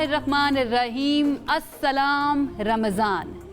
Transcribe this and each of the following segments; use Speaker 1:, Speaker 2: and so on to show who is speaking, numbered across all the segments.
Speaker 1: बिस्मिल्लाहिर्रहमानिर्रहीम। अस्सलाम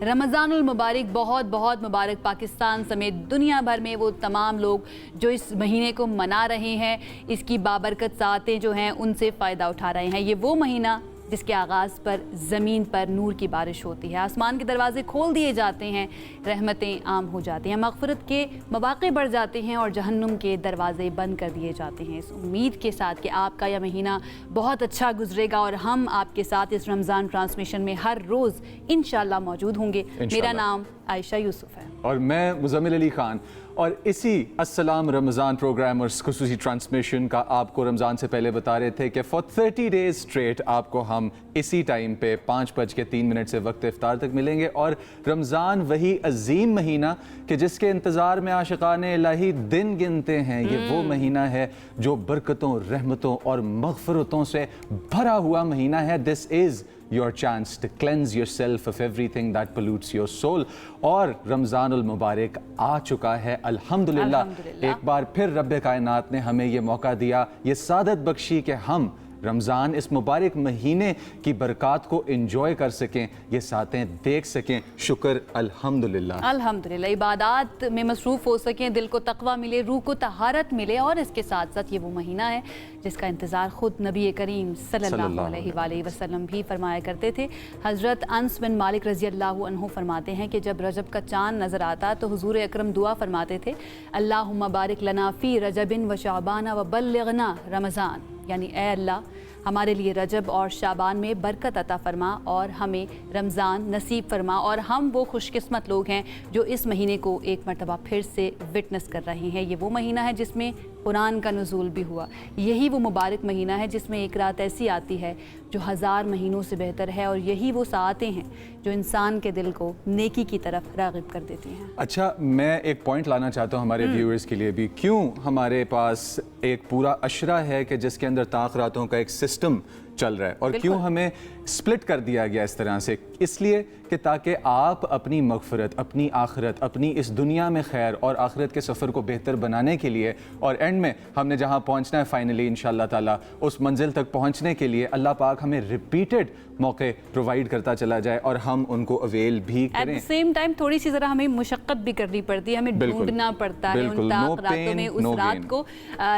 Speaker 1: रमज़ानुल मुबारक। बहुत बहुत मुबारक पाकिस्तान समेत दुनिया भर में वो तमाम लोग जो इस महीने को मना रहे हैं, इसकी बाबरकत सातें जो हैं उनसे फ़ायदा उठा रहे हैं। ये वो महीना जिसके आगाज़ पर ज़मीन पर नूर की बारिश होती है, आसमान के दरवाजे खोल दिए जाते हैं, रहमतें आम हो जाती हैं, मग़फ़िरत के मौक़े बढ़ जाते हैं और जहन्नुम के दरवाजे बंद कर दिए जाते हैं। इस उम्मीद के साथ कि आपका यह महीना बहुत अच्छा गुजरेगा और हम आपके साथ इस रमज़ान ट्रांसमिशन में हर रोज़ इंशाअल्लाह मौजूद होंगे। मेरा नाम आयशा यूसुफ है
Speaker 2: और मैं मुज़म्मिल अली ख़ान, और इसी अस्सलाम रमज़ान प्रोग्राम और ख़ुसूसी ट्रांसमिशन का आपको रमज़ान से पहले बता रहे थे कि फॉर 30 डेज़ स्ट्रेट आपको हम इसी टाइम पे 5:03 से वक्त इफ्तार तक मिलेंगे। और रमज़ान वही अजीम महीना कि जिसके इंतज़ार में आशिक़ाने इलाही दिन गिनते हैं, ये वो महीना है जो बरकतों, रहमतों और मग़फ़िरतों से भरा हुआ महीना है। This is your chance to cleanse yourself of everything that pollutes your soul। और रमज़ानुल मुबारक आ चुका है अल्हम्दुलिल्लाह। एक बार फिर रब्बे कायनात ने हमें ये मौका दिया, ये सादत बख्शी कि हम रमज़ान इस मुबारक महीने की बरक़ात को एंजॉय कर सकें, ये सातें देख सकें। शुक्र अल्हम्दुलिल्लाह।
Speaker 1: अल्हम्दुलिल्लाह, इबादत में मसरूफ़ हो सकें, दिल को तक़वा मिले, रूह को तहारत मिले। और इसके साथ साथ ये वो महीना है जिसका इंतज़ार ख़ुद नबी करीम सल्लल्लाहु अलैहि वसल्लम भी फरमाया करते थे। हज़रत अनस बिन मालिक रज़ी अल्लाहु अन्हु फरमाते हैं कि जब रजब का चाँद नज़र आता तो हुज़ूर अकरम दुआ फरमाते थे, अल्लाहुम्मा बारिक लना फ़ी रजबिन व शाबान व बल्लिग़ना रमज़ान, यानी ए अल्लाह हमारे लिए रजब और शाबान में बरकत अता फ़रमा और हमें रमज़ान नसीब फ़रमा। और हम वो खुशकिस्मत लोग हैं जो इस महीने को एक मरतबा फिर से विटनेस कर रहे हैं। ये वो महीना है जिसमें कुरान का नुज़ूल भी हुआ। यही वो मुबारक महीना है जिसमें एक रात ऐसी आती है जो 1000 महीनों से बेहतर है। और यही वो सातें हैं जो इंसान के दिल को नेकी की तरफ राग़िब कर देती हैं।
Speaker 2: अच्छा, मैं एक पॉइंट लाना चाहता हूँ हमारे व्यूअर्स के लिए भी। क्यों हमारे पास एक पूरा अशरा है कि जिसके अंदर ताख़रातों का एक सिस्टम चल रहा है, और क्यों हमें स्प्लिट कर दिया गया इस तरह से? इसलिए कि ताकि आप अपनी मग़फ़िरत, अपनी आखिरत, अपनी इस दुनिया में खैर और आखिरत के सफ़र को बेहतर बनाने के लिए, और एंड में हमने जहाँ पहुँचना है फाइनली इंशाअल्लाह ताला उस मंजिल तक पहुँचने के लिए अल्लाह पाक हमें रिपीटेड मौके प्रोवाइड करता चला जाए और हम उनको अवेल भी करें।
Speaker 1: एट द सेम टाइम थोड़ी सी ज़रा हमें मुशक्क़त भी करनी पड़ती है, हमें ढूंढना पड़ता है उन रातों में उस रात को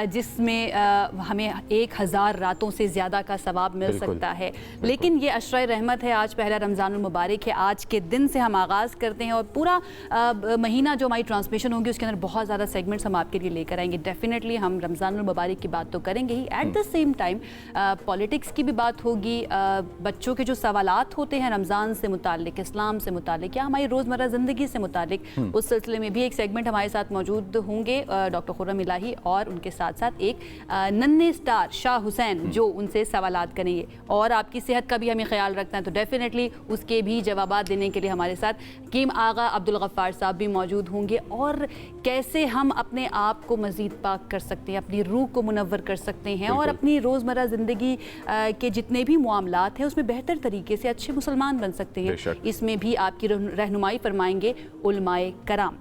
Speaker 1: जिसमें हमें 1000 रातों से ज़्यादा का सवाब मिल सकता है। लेकिन ये अशरा रहमत है, आज पहला रमज़ानुल मुबारक है, आज के दिन से हम आगाज़ करते हैं और पूरा महीना जो हमारी ट्रांसमिशन होगी उसके अंदर बहुत ज़्यादा सेगमेंट्स हम आपके लिए लेकर आएंगे। डेफिनेटली हम रमज़ानुल मुबारक की बात तो करेंगे ही, at the same time politics की भी बात होगी, बच्चों के जो सवालात होते हैं रमज़ान से मुतालिक, इस्लाम से मुतालिक या हमारी रोज़मर्रा ज़िंदगी से मुतालिक, उस सिलसिले में भी एक सेगमेंट हमारे साथ मौजूद होंगे डॉक्टर खुर्रम इलाही, और उनके साथ साथ एक नन्हे स्टार शाह हुसैन जो उनसे सवालात करेंगे। और आपकी सेहत का भी हमें ख्याल रखना है तो डेफिनेटली उसके भी जवाबात देने के लिए हमारे साथ हकीम आगा अब्दुल गफ्फार साहब भी मौजूद होंगे। और कैसे हम अपने आप को मज़ीद पाक कर सकते हैं, अपनी रूह को मुनव्वर कर सकते हैं और अपनी रोज़मर्रा ज़िंदगी के जितने भी मामलात हैं उसमें बेहतर तरीके से अच्छे मुसलमान बन सकते हैं। इसमें भी आपकी रहनुमाई फरमाएंगे उलमाए कराम।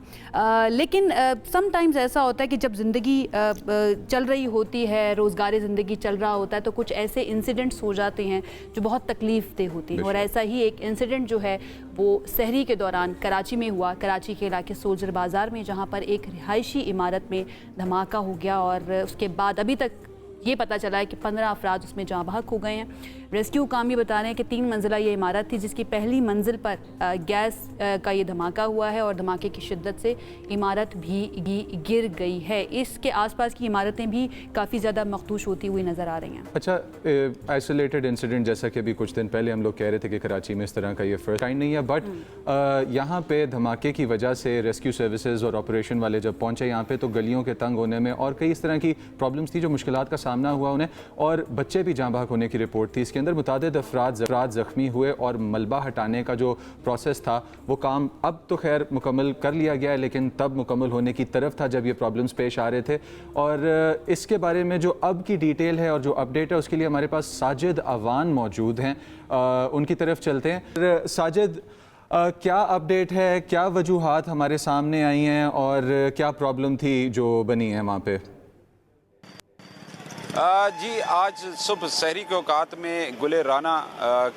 Speaker 1: लेकिन सम टाइम्स ऐसा होता है कि जब ज़िंदगी चल रही होती है, रोज़गार ज़िंदगी चल रहा होता है, तो कुछ ऐसे इंसिडेंट्स हो जाते हैं जो बहुत तकलीफ़ देह होती हैं। और ऐसा ही एक इंसिडेंट जो है वो सहरी के दौरान कराची में हुआ, कराची के इलाके सोल्जर बाज़ार में, जहाँ पर एक रिहायशी इमारत में धमाका हो गया और उसके बाद अभी तक ये पता चला है कि 15 अफराद उसमें जाँ बहक हो गए हैं। रेस्क्यू काम ये बता रहे हैं कि 3 मंजिला ये इमारत थी जिसकी पहली मंजिल पर गैस का ये धमाका हुआ है और धमाके की शिद्दत से इमारत भी गिर गई है। इसके आसपास की इमारतें भी काफ़ी ज़्यादा मखदूश होती हुई नज़र आ रही हैं।
Speaker 2: अच्छा, आइसोलेटेड इंसिडेंट जैसा कि अभी कुछ दिन पहले हम लोग कह रहे थे कि कराची में इस तरह का ये फर्स्ट टाइम नहीं है, बट यहाँ पे धमाके की वजह से रेस्क्यू सर्विसेज और ऑपरेशन वाले जब पहुँचे यहाँ पे तो गलियों के तंग होने में और कई इस तरह की प्रॉब्लम्स थी जो मुश्किलात का सामना हुआ उन्हें, और बच्चे भी जाँ बहक होने की रिपोर्ट थी। इसके अंदर मुतादिद अफराद ज़ख्मी हुए और मलबा हटाने का जो प्रोसेस था वो काम अब तो खैर मुकम्मल कर लिया गया है, लेकिन तब मुकम्मल होने की तरफ था जब ये प्रॉब्लम्स पेश आ रहे थे। और इसके बारे में जो अब की डिटेल है और जो अपडेट है उसके लिए हमारे पास साजिद अवान मौजूद हैं, उनकी तरफ चलते हैं। साजिद, क्या अपडेट है, क्या वजूहात हमारे सामने आई हैं और क्या प्रॉब्लम थी जो बनी है वहाँ पे?
Speaker 3: जी, आज सुबह सहरी के औकात में गुले राना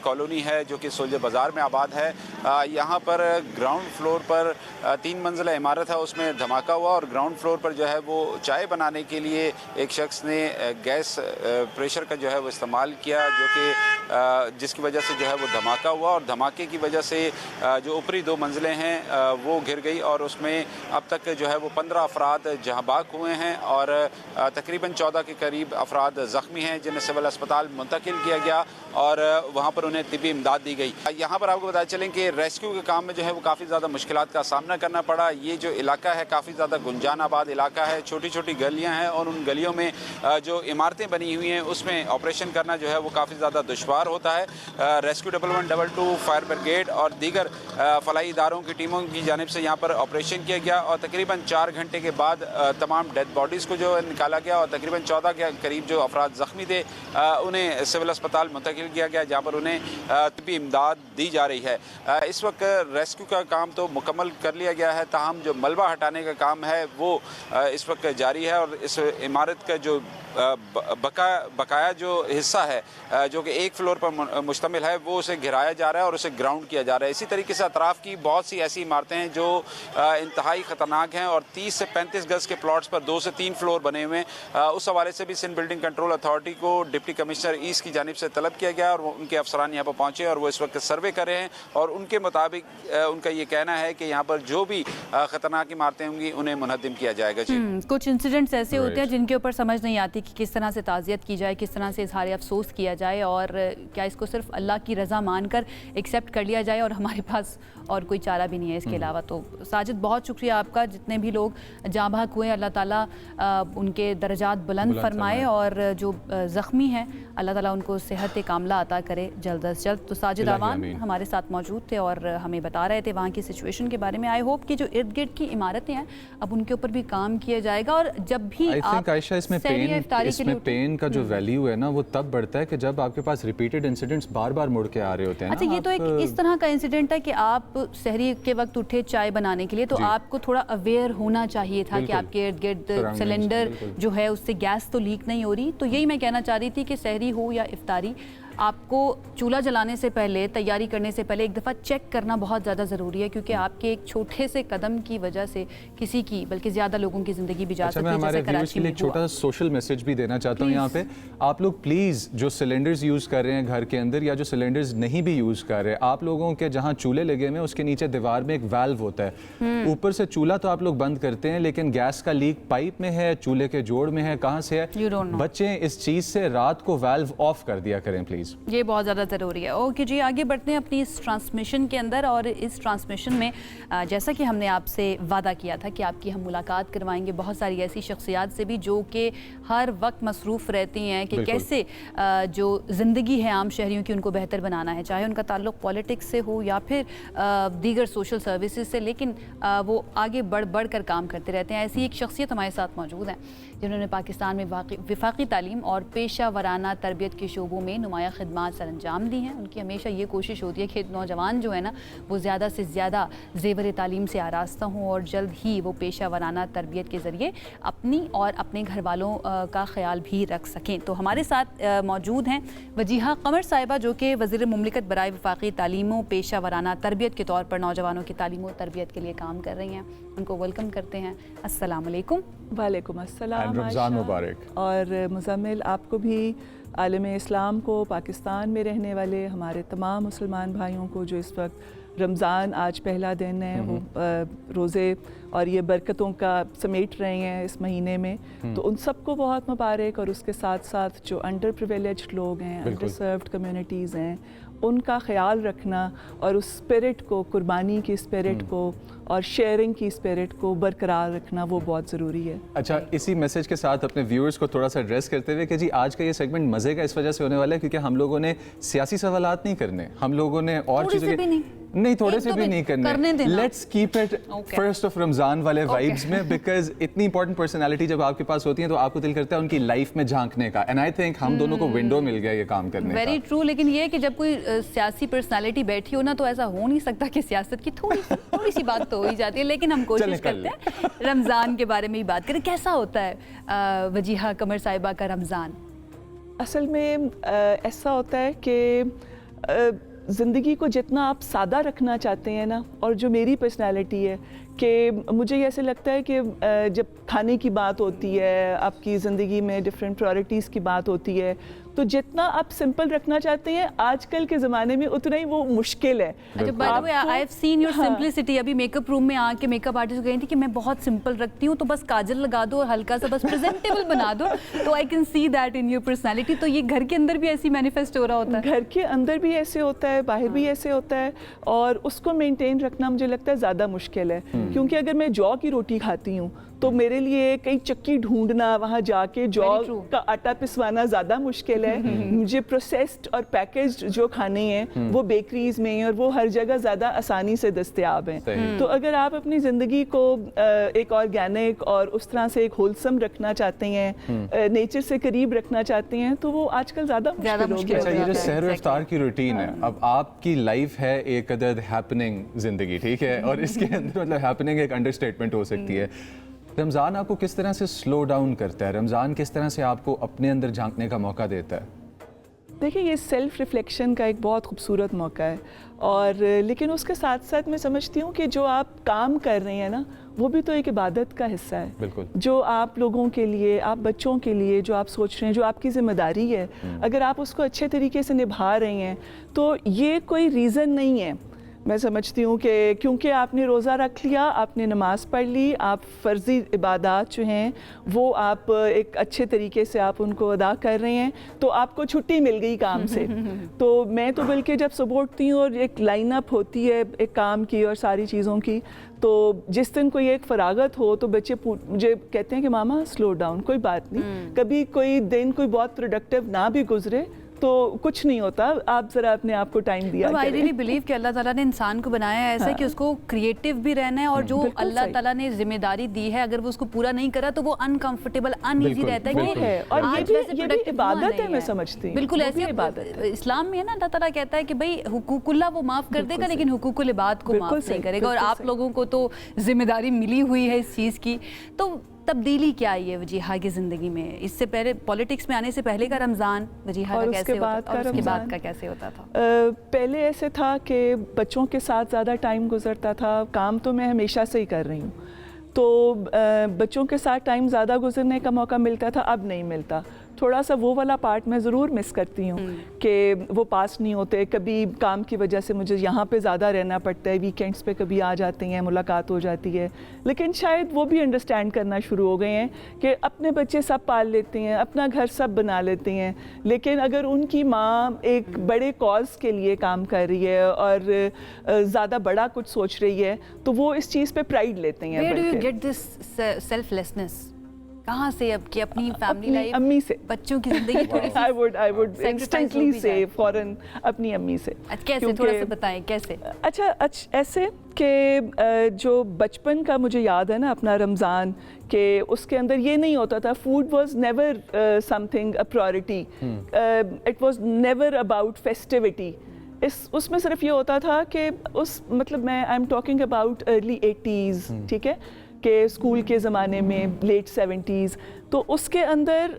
Speaker 3: कॉलोनी है जो कि सोल्जर बाज़ार में आबाद है। यहाँ पर ग्राउंड फ्लोर पर 3 मंजिला इमारत है, उसमें धमाका हुआ और ग्राउंड फ्लोर पर जो है वो चाय बनाने के लिए एक शख्स ने गैस प्रेशर का जो है वो इस्तेमाल किया, जो कि जिसकी वजह से जो है वो धमाका हुआ और धमाके की वजह से जो ऊपरी 2 मंजिलें हैं वो गिर गई और उसमें अब तक जो है वो 15 अफराद जहाँ बाक हुए हैं और तकरीबन 14 के करीब अफराद ज़ख्मी हैं जिन्हें सिविल अस्पताल मुंतकिल किया गया और वहाँ पर उन्हें तिब्बी इमदाद दी गई। यहाँ पर आपको बता चलें कि रेस्क्यू के काम में जो है वो काफ़ी ज़्यादा मुश्किलात का सामना करना पड़ा। ये जो इलाका है काफ़ी ज़्यादा गुंजान आबाद इलाका है, छोटी छोटी गलियाँ हैं और उन गलियों में जो इमारतें बनी हुई हैं उसमें ऑपरेशन करना जो है वो काफ़ी ज़्यादा दुश्वार होता है। रेस्क्यू 112 फायर ब्रिगेड और दीगर फलाही इदारों की टीमों की जानिब से यहाँ पर ऑपरेशन किया गया और तकरीबन 4 घंटे के बाद तमाम डेड बॉडीज़ को जो निकाला गया और तकरीबन 14 के करीब जो अफराद ज़ख्मी थे उन्हें सिविल अस्पताल मुंतकिल किया गया जहाँ पर उन्हें तिब्बी इमदाद दी जा रही है। इस वक्त रेस्क्यू का काम तो मुकम्मल कर लिया गया है, ताहम जो मलबा हटाने का काम है वो इस वक्त जारी है और इस इमारत का जो बकाया जो हिस्सा है जो कि एक फ्लोर पर मुश्तमिल है वो उसे घिराया जा रहा है और उसे ग्राउंड किया जा रहा है। इसी तरीके से अतराफ़ की बहुत सी ऐसी इमारतें हैं जो इंतहाई ख़तरनाक हैं और 30 से 35 गज़ के प्लॉट्स पर 2 से 3 फ्लोर बने हुए हैं। उस हवाले से भी सिंध बिल्डिंग कंट्रोल अथॉरिटी को डिप्टी कमिश्नर ईस्ट की जानिब से तलब किया गया और उनके अफसरान यहाँ पर पहुँचे और वो इस वक्त सर्वे कर रहे हैं और उनके मुताबिक उनका ये कहना है कि यहाँ पर जो भी ख़तरनाक इमारतें होंगी उन्हें मुनहदिम किया जाएगा। जी,
Speaker 1: कुछ इंसिडेंट्स ऐसे होते हैं जिनके ऊपर समझ नहीं आती कि किस तरह से ताज़ियत की जाए, किस तरह से इजहार अफसोस किया जाए और क्या इसको सिर्फ अल्लाह की रज़ा मानकर एक्सेप्ट कर लिया जाए और हमारे पास और कोई चारा भी नहीं है इसके अलावा। तो साजिद, बहुत शुक्रिया आपका। जितने भी लोग जाँ भाग हुए अल्लाह ताला उनके दर्जात बुलंद फरमाए और जो ज़ख्मी हैं अल्लाह ताला उनको सेहत कामला अता करे जल्द अज जल्द। तो साजिद आवान हमारे साथ मौजूद थे और हमें बता रहे थे वहाँ की सिचुएशन के बारे में। आई होप कि जो इर्द गिर्द की इमारतें हैं अब उनके ऊपर भी काम किया जाएगा और जब भी आप
Speaker 2: आयशा इसमें पेन का जो वैल्यू है ना वो तब बढ़ता है कि जब आपके पास रिपीटेड इंसिडेंट्स बार बार मुड़ के आ रहे होते हैं।
Speaker 1: अच्छा, ये तो एक इस तरह का इंसिडेंट है कि आप सहरी के वक्त उठे चाय बनाने के लिए तो आपको थोड़ा अवेयर होना चाहिए था कि आपके इर्द गिर्द सिलेंडर जो है उससे गैस तो लीक नहीं हो रही। तो यही मैं कहना चाह रही थी कि सहरी हो या इफ्तारी, आपको चूल्हा जलाने से पहले, तैयारी करने से पहले एक दफ़ा चेक करना बहुत ज़्यादा ज़रूरी है क्योंकि आपके एक छोटे से कदम की वजह से किसी की बल्कि ज़्यादा लोगों की ज़िंदगी भी जा सकती है।
Speaker 2: मैं हमारे व्यूअर्स के लिए एक छोटा सोशल मैसेज भी देना चाहता हूँ यहाँ पे। आप लोग प्लीज़ जो सिलेंडर्स यूज़ कर रहे हैं घर के अंदर या जो सिलेंडर्स नहीं भी यूज़ कर रहे, आप लोगों के जहाँ चूल्हे लगे हुए हैं उसके नीचे दीवार में एक वाल्व होता है, ऊपर से चूल्हा तो आप लोग बंद करते हैं लेकिन गैस का लीक पाइप में है, चूल्हे के जोड़ में है, कहाँ से है, बच्चे इस चीज़ से रात को वाल्व ऑफ कर दिया करें प्लीज़।
Speaker 1: ये बहुत ज़्यादा ज़रूरी है। ओके जी, आगे बढ़ते हैं अपनी इस ट्रांसमिशन के अंदर और इस ट्रांसमिशन में जैसा कि हमने आपसे वादा किया था कि आपकी हम मुलाकात करवाएंगे बहुत सारी ऐसी शख्सियात से भी जो कि हर वक्त मसरूफ़ रहती हैं कि कैसे जो ज़िंदगी है आम शहरियों की उनको बेहतर बनाना है, चाहे उनका ताल्लुक़ पॉलिटिक्स से हो या फिर दीगर सोशल सर्विसेज से, लेकिन वो आगे बढ़ कर काम करते रहते हैं। ऐसी एक शख्सियत हमारे साथ मौजूद हैं जिन्होंने पाकिस्तान में वफाकी तालीम और पेशा वराना तरबियत के शोबों में नुमाया खिदमात सर अंजाम दी हैं। उनकी हमेशा ये कोशिश होती है कि नौजवान जो है ना वो ज़्यादा से ज़्यादा ज़ेवर तालीम से आरास्ता हों और जल्द ही वो पेशा वराना तरबियत के ज़रिए अपनी और अपने घर वालों का ख्याल भी रख सकें। तो हमारे साथ मौजूद हैं वजीहा कमर साहिबा जो कि वज़ीर मुमलिकत बराए वफाकी तालीम पेशा वराना तरबियत के तौर पर नौजवानों की तालीम और तरबियत के लिए काम कर रही हैं। उनको वेलकम करते हैं। अस्सलाम वालेकुम।
Speaker 4: वालेकुम अस्सलाम,
Speaker 2: रमज़ान मुबारक।
Speaker 4: और मुज़म्मिल आपको भी, आलम इस्लाम को, पाकिस्तान में रहने वाले हमारे तमाम मुसलमान भाइयों को जो इस वक्त रमज़ान आज पहला दिन है वो रोज़े और ये बरकतों का समेट रहे हैं इस महीने में, तो उन सबको बहुत मुबारक। और उसके साथ साथ जो अंडर प्रिविलेज्ड लोग हैं, अंडर सर्व्ड कम्युनिटीज़ हैं, उनका ख्याल रखना और उस स्पिरिट को, कुर्बानी की स्पिरिट को और शेयरिंग की स्पिरिट को बरकरार रखना वो बहुत ज़रूरी है।
Speaker 2: अच्छा, इसी मैसेज के साथ अपने व्यूअर्स को थोड़ा सा एड्रेस करते हुए कि जी आज का ये सेगमेंट मज़े का इस वजह से होने वाला है क्योंकि हम लोगों ने सियासी सवालात नहीं करने, हम लोगों ने और चीज़ों के नहीं, थोड़े से भी नहीं करने, let's keep it first of Ramzan वाले वाइब्स में, बिकॉज इतनी इंपॉर्टेंट पर्सनालिटी जब आपके पास होती है तो आपको दिल करता है उनकी लाइफ में झांकने का, एंड आई थिंक हम दोनों को विंडो मिल गया ये काम करने का।
Speaker 1: वेरी ट्रू, लेकिन ये है कि जब कोई सियासी पर्सनालिटी बैठी हो ना तो ऐसा हो नहीं सकता कि सियासत की थोड़ी सी बात तो हो ही जाती है, लेकिन हम कोशिश करते हैं रमज़ान के बारे में ही बात करें। कैसा होता है वजीहा कमर साहिबा का रमज़ान?
Speaker 4: असल में ऐसा होता है कि ज़िंदगी को जितना आप सादा रखना चाहते हैं ना, और जो मेरी पर्सनालिटी है कि मुझे ऐसे लगता है कि जब खाने की बात होती है, आपकी ज़िंदगी में डिफरेंट प्रायोरिटीज़ की बात होती है, तो जितना आप सिंपल रखना चाहते हैं आजकल के ज़माने में उतना ही वो मुश्किल है।
Speaker 1: अच्छा, by the way I have seen your simplicity. अभी मेकअप रूम में आके मेकअप आर्टिस्ट कही थी कि मैं बहुत सिंपल रखती हूँ, तो बस काजल लगा दो और हल्का सा बस प्रेजेंटेबल बना दो, तो I can see that in your personality. तो ये घर के अंदर भी ऐसी मैनिफेस्ट हो रहा होता है?
Speaker 4: घर के अंदर भी ऐसे होता है, बाहर भी ऐसे होता है, और उसको मेंटेन रखना मुझे लगता है ज़्यादा मुश्किल है। क्योंकि अगर मैं जौ की रोटी खाती हूँ तो मेरे लिए कई चक्की ढूंढना, वहाँ जाके जौ का आटा पिसवाना ज़्यादा मुश्किल है। मुझे प्रोसेस्ड और पैकेज्ड जो खाने हैं वो बेकरीज में और वो हर जगह ज़्यादा आसानी से दस्तयाब हैं। तो अगर आप अपनी ज़िंदगी को एक ऑर्गेनिक और उस तरह से एक होलसम रखना चाहते हैं, नेचर से करीब रखना चाहते हैं, तो वो आजकल ज़्यादा मुश्किल हो गया है।
Speaker 2: ये जो सहर व इफ्तार की रूटीन है, अब आपकी लाइफ है एक अदद हैपनिंग ज़िंदगी, ठीक है, और इसके अंदर मतलब हैपनिंग एक अंडरस्टेटमेंट हो सकती है। रमज़ान आपको किस तरह से स्लो डाउन करता है? रमज़ान किस तरह से आपको अपने अंदर झांकने का मौका देता है?
Speaker 4: देखिए, ये सेल्फ रिफ्लेक्शन का एक बहुत खूबसूरत मौका है, और लेकिन उसके साथ साथ मैं समझती हूँ कि जो आप काम कर रहे हैं ना, वो भी तो एक इबादत का हिस्सा है।
Speaker 2: बिल्कुल।
Speaker 4: जो आप लोगों के लिए, आप बच्चों के लिए जो आप सोच रहे हैं, जो आपकी ज़िम्मेदारी है, अगर आप उसको अच्छे तरीके से निभा रहे हैं तो ये कोई रीज़न नहीं है। मैं समझती हूँ कि क्योंकि आपने रोज़ा रख लिया, आपने नमाज़ पढ़ ली, आप फ़र्ज़ी इबादत जो हैं वो आप एक अच्छे तरीके से आप उनको अदा कर रहे हैं, तो आपको छुट्टी मिल गई काम से। तो मैं तो बल्कि जब सुबह उठती हूँ और एक लाइन अप होती है एक काम की और सारी चीज़ों की, तो जिस दिन कोई एक फरागत हो तो बच्चे मुझे कहते हैं कि मामा स्लो डाउन, कोई बात नहीं, कभी कोई दिन कोई बहुत प्रोडक्टिव ना भी गुजरे तो कुछ नहीं होता, आप ज़रा अपने आप को टाइम दिया करें।
Speaker 1: आई रियली बिलीव कि अल्लाह ताला ने इंसान को बनाया है ऐसा कि उसको क्रिएटिव भी रहना है, और जो अल्लाह ताला ने जिम्मेदारी दी है अगर वो उसको पूरा नहीं करा तो वो अनकंफर्टेबल, अनईजी रहता है कि
Speaker 4: और ये भी इबादत है, मैं समझती हूँ।
Speaker 1: बिल्कुल ऐसी इबादत है। इस्लाम में है ना, अल्लाह ताला कहता है कि भाई हुकूकुल्लाह वो माफ़ कर देगा लेकिन हुकूकुल इबाद को माफ़ नहीं करेगा, और आप लोगों को तो जिम्मेदारी मिली हुई है इस चीज़ की। तो तब्दीली क्या आई है वजीहा की ज़िंदगी में? इससे पहले पॉलिटिक्स में आने से पहले का रमज़ान वजीहा का कैसे होता था, और उसके बाद का कैसे होता था?
Speaker 4: पहले ऐसे था कि बच्चों के साथ ज़्यादा टाइम गुजरता था। काम तो मैं हमेशा से ही कर रही हूँ, तो बच्चों के साथ टाइम ज़्यादा गुजरने का मौका मिलता था, अब नहीं मिलता। थोड़ा सा वो वाला पार्ट मैं ज़रूर मिस करती हूँ कि वो पास नहीं होते। कभी काम की वजह से मुझे यहाँ पे ज़्यादा रहना पड़ता है, वीकेंड्स पे कभी आ जाते हैं, मुलाकात हो जाती है, लेकिन शायद वो भी अंडरस्टैंड करना शुरू हो गए हैं कि अपने बच्चे सब पाल लेते हैं, अपना घर सब बना लेते हैं, लेकिन अगर उनकी माँ एक बड़े कॉज के लिए काम कर रही है और ज़्यादा बड़ा कुछ सोच रही है तो वो इस चीज़ पे प्राइड लेते हैं।
Speaker 1: Where do you get this selflessness? कहाँ से अब कि अपनी फैमिली लाइफ,
Speaker 4: अम्मी से,
Speaker 1: बच्चों की जिंदगी थोड़ी सी
Speaker 4: I would instantly say फौरन अपनी अम्मी से।
Speaker 1: कैसे, थोड़ा सा बताएं कैसे?
Speaker 4: अच्छा ऐसे कि जो बचपन का मुझे याद है ना अपना रमज़ान, कि उसके अंदर ये नहीं होता था, food was never something a priority, it was never about festivity. उसमें सिर्फ ये होता था कि मतलब मैं I am talking about early 80s, ठीक है, के स्कूल के ज़माने में लेट 70s, तो उसके अंदर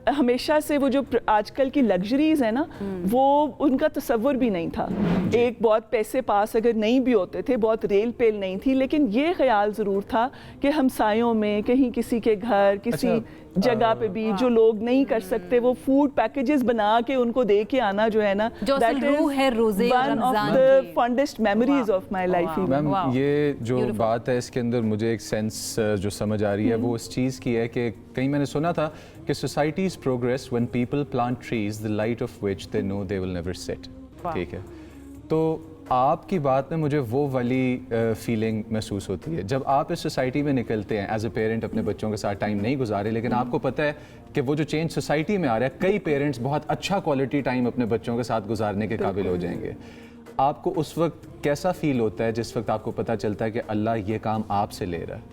Speaker 4: हमेशा से वो जो आजकल की लग्जरीज़ है ना, वो उनका तसव्वुर भी नहीं था। एक बहुत पैसे पास अगर नहीं भी होते थे, बहुत रेल पेल नहीं थी, लेकिन ये ख्याल ज़रूर था कि हमसायों में कहीं किसी के घर किसी जगह पे भी जो लोग नहीं कर सकते, वो फूड पैकेजेस बना के उनको दे के आना जो है ना,
Speaker 1: that is one
Speaker 4: of the fondest memories of my life.
Speaker 2: Ma'am, ये जो बात है इसके अंदर मुझे एक सेंस जो समझ आ रही है वो इस चीज़ की है कि कहीं मैंने सुना था कि societies progress when people plant trees the light of which they know they will never set. ठीक है, तो आपकी बात में मुझे वो वाली फीलिंग महसूस होती है जब आप इस सोसाइटी में निकलते हैं एज ए पेरेंट, अपने बच्चों के साथ टाइम नहीं गुजारे, लेकिन आपको पता है कि वो जो चेंज सोसाइटी में आ रहा है, कई पेरेंट्स बहुत अच्छा क्वालिटी टाइम अपने बच्चों के साथ गुजारने के काबिल हो जाएंगे। آپ کو اس وقت کیسا فیل ہوتا ہے جس وقت آپ کو پتہ چلتا ہے کہ اللہ یہ کام آپ سے لے رہا ہے؟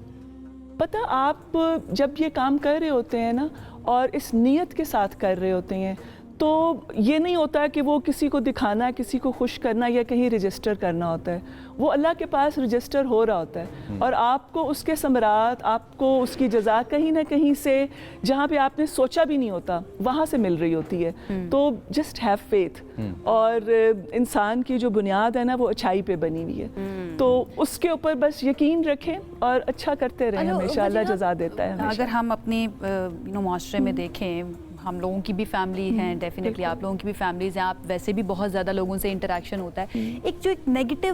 Speaker 4: پتہ آپ جب یہ کام کر رہے ہوتے ہیں نا اور اس نیت کے ساتھ کر رہے ہوتے ہیں تو یہ نہیں ہوتا کہ وہ کسی کو دکھانا, کسی کو خوش کرنا یا کہیں رجسٹر کرنا ہوتا ہے. وہ اللہ کے پاس رجسٹر ہو رہا ہوتا ہے اور آپ کو اس کے ثمرات, آپ کو اس کی جزا کہیں نہ کہیں سے جہاں پہ آپ نے سوچا بھی نہیں ہوتا وہاں سے مل رہی ہوتی ہے. تو جسٹ ہیو فیتھ. اور انسان کی جو بنیاد ہے نا وہ اچھائی پہ بنی ہوئی ہے, تو اس کے اوپر بس یقین رکھیں اور اچھا کرتے رہیں, ہمیشہ اللہ جزا دیتا ہے.
Speaker 1: اگر ہم اپنے معاشرے میں دیکھیں, ہم لوگوں کی بھی فیملی ہیں, ڈیفینیٹلی آپ لوگوں کی بھی فیملیز ہیں, آپ ویسے بھی بہت زیادہ لوگوں سے انٹریکشن ہوتا ہے, ایک نیگیٹو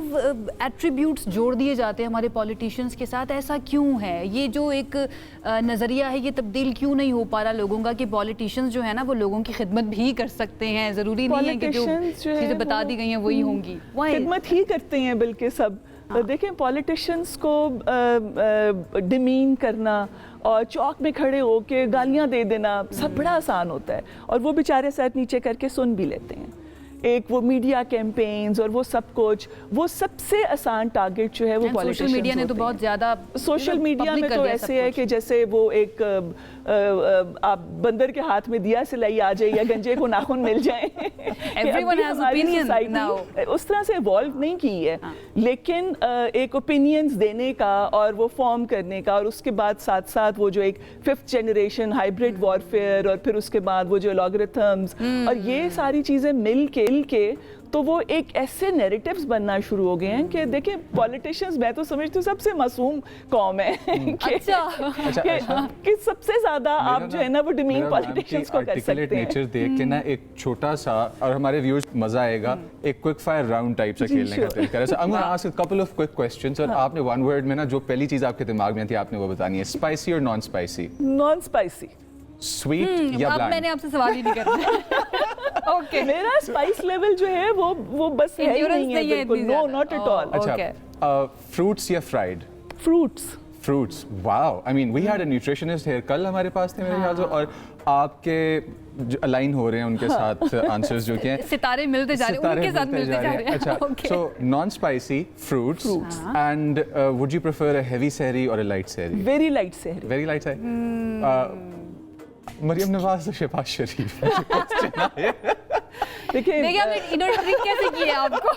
Speaker 1: ایٹریبیوٹس جوڑ دیے جاتے ہیں ہمارے پولیٹیشینس کے ساتھ. ایسا کیوں ہے؟ یہ جو ایک نظریہ ہے یہ تبدیل کیوں نہیں ہو پا رہا لوگوں کا کہ پولیٹیشینس جو ہے نا وہ لوگوں کی خدمت بھی کر سکتے ہیں, ضروری نہیں ہے کہ جو چیزیں بتا دی گئی ہیں وہی ہوں گی.
Speaker 4: خدمت ہی کرتے ہیں بلکہ سب. دیکھیں پولیٹیشینس کو ڈیمین کرنا اور چوک میں کھڑے ہو کے گالیاں دے دینا سب بڑا آسان ہوتا ہے, اور وہ بیچارے سر نیچے کر کے سن بھی لیتے ہیں. ایک وہ میڈیا کیمپینز اور وہ سب کچھ, وہ سب سے آسان ٹارگٹ جو ہے وہ پولیٹیشینز
Speaker 1: سوشل میڈیا نے تو بہت زیادہ,
Speaker 4: سوشل میڈیا میں تو ایسے ہے کہ جیسے وہ ایک آپ بندر کے ہاتھ میں دیا سلائی آ جائے یا گنجے کو ناخن مل جائیں.
Speaker 1: Everyone has opinion now.
Speaker 4: اس طرح سے ایوالو نہیں کی ہے, لیکن ایک اوپینینز دینے کا اور وہ فارم کرنے کا, اور اس کے بعد ساتھ ساتھ وہ جو ایک 5th جنریشن ہائبرڈ وارفیئر, اور پھر اس کے بعد وہ جو لاگرتھمز اور یہ ساری چیزیں مل کے تو وہ ایک ایسے نیریٹیوز بننا شروع ہو گئے ہیں کہ دیکھیں پولیٹیشینز میں تو سمجھتی ہوں سب سے معصوم قوم ہے کہ سب سے زیادہ آپ جو ہے نا وہ ڈیمین پولیٹیشینز کو کر سکتے ہیں.
Speaker 2: نیچر دیکھ کے نا ایک چھوٹا سا, اور ہمارے ویورز مزہ آئے گا, ایک کوئک فائر راؤنڈ ٹائپ سے کھیلنے کا دل کرے. I'm going to ask a couple of quick questions, اور آپ نے ون ورڈ میں نا جو پہلی چیز آپ کے دماغ میں تھی آپ نے وہ بتانی ہے. اسپائسی اور non spicy?
Speaker 4: Non spicy.
Speaker 2: Sweet یا بلینڈ؟ میں
Speaker 1: نے آپ سے سوال ہی نہیں کرنا. اوکے,
Speaker 4: میرا اسپائس لیول جو ہے وہ بس ہے ہی نہیں ہے بالکل. No not at all.
Speaker 2: اچھا, فروٹس یا fried? Fruits. Wow, I mean we had a nutritionist here کل ہمارے پاس تھے میرے خیال سے, اور آپ کے جو الائن ہو رہے ہیں ان کے ساتھ آنسرز جو کہ ہیں
Speaker 1: ستارے ملتے جا رہے ہیں, ان کے ساتھ ملتے جا رہے ہیں.
Speaker 2: اچھا, so non spicy fruits, and would you prefer a heavy sehri اور a light sehri?
Speaker 4: Very light sehri.
Speaker 2: Very light sehri. Maryam Nawaz, Shehbaz Sharif.
Speaker 4: دیکھیں
Speaker 1: انہوں نے ٹرک کیسے کی ہے آپ کو؟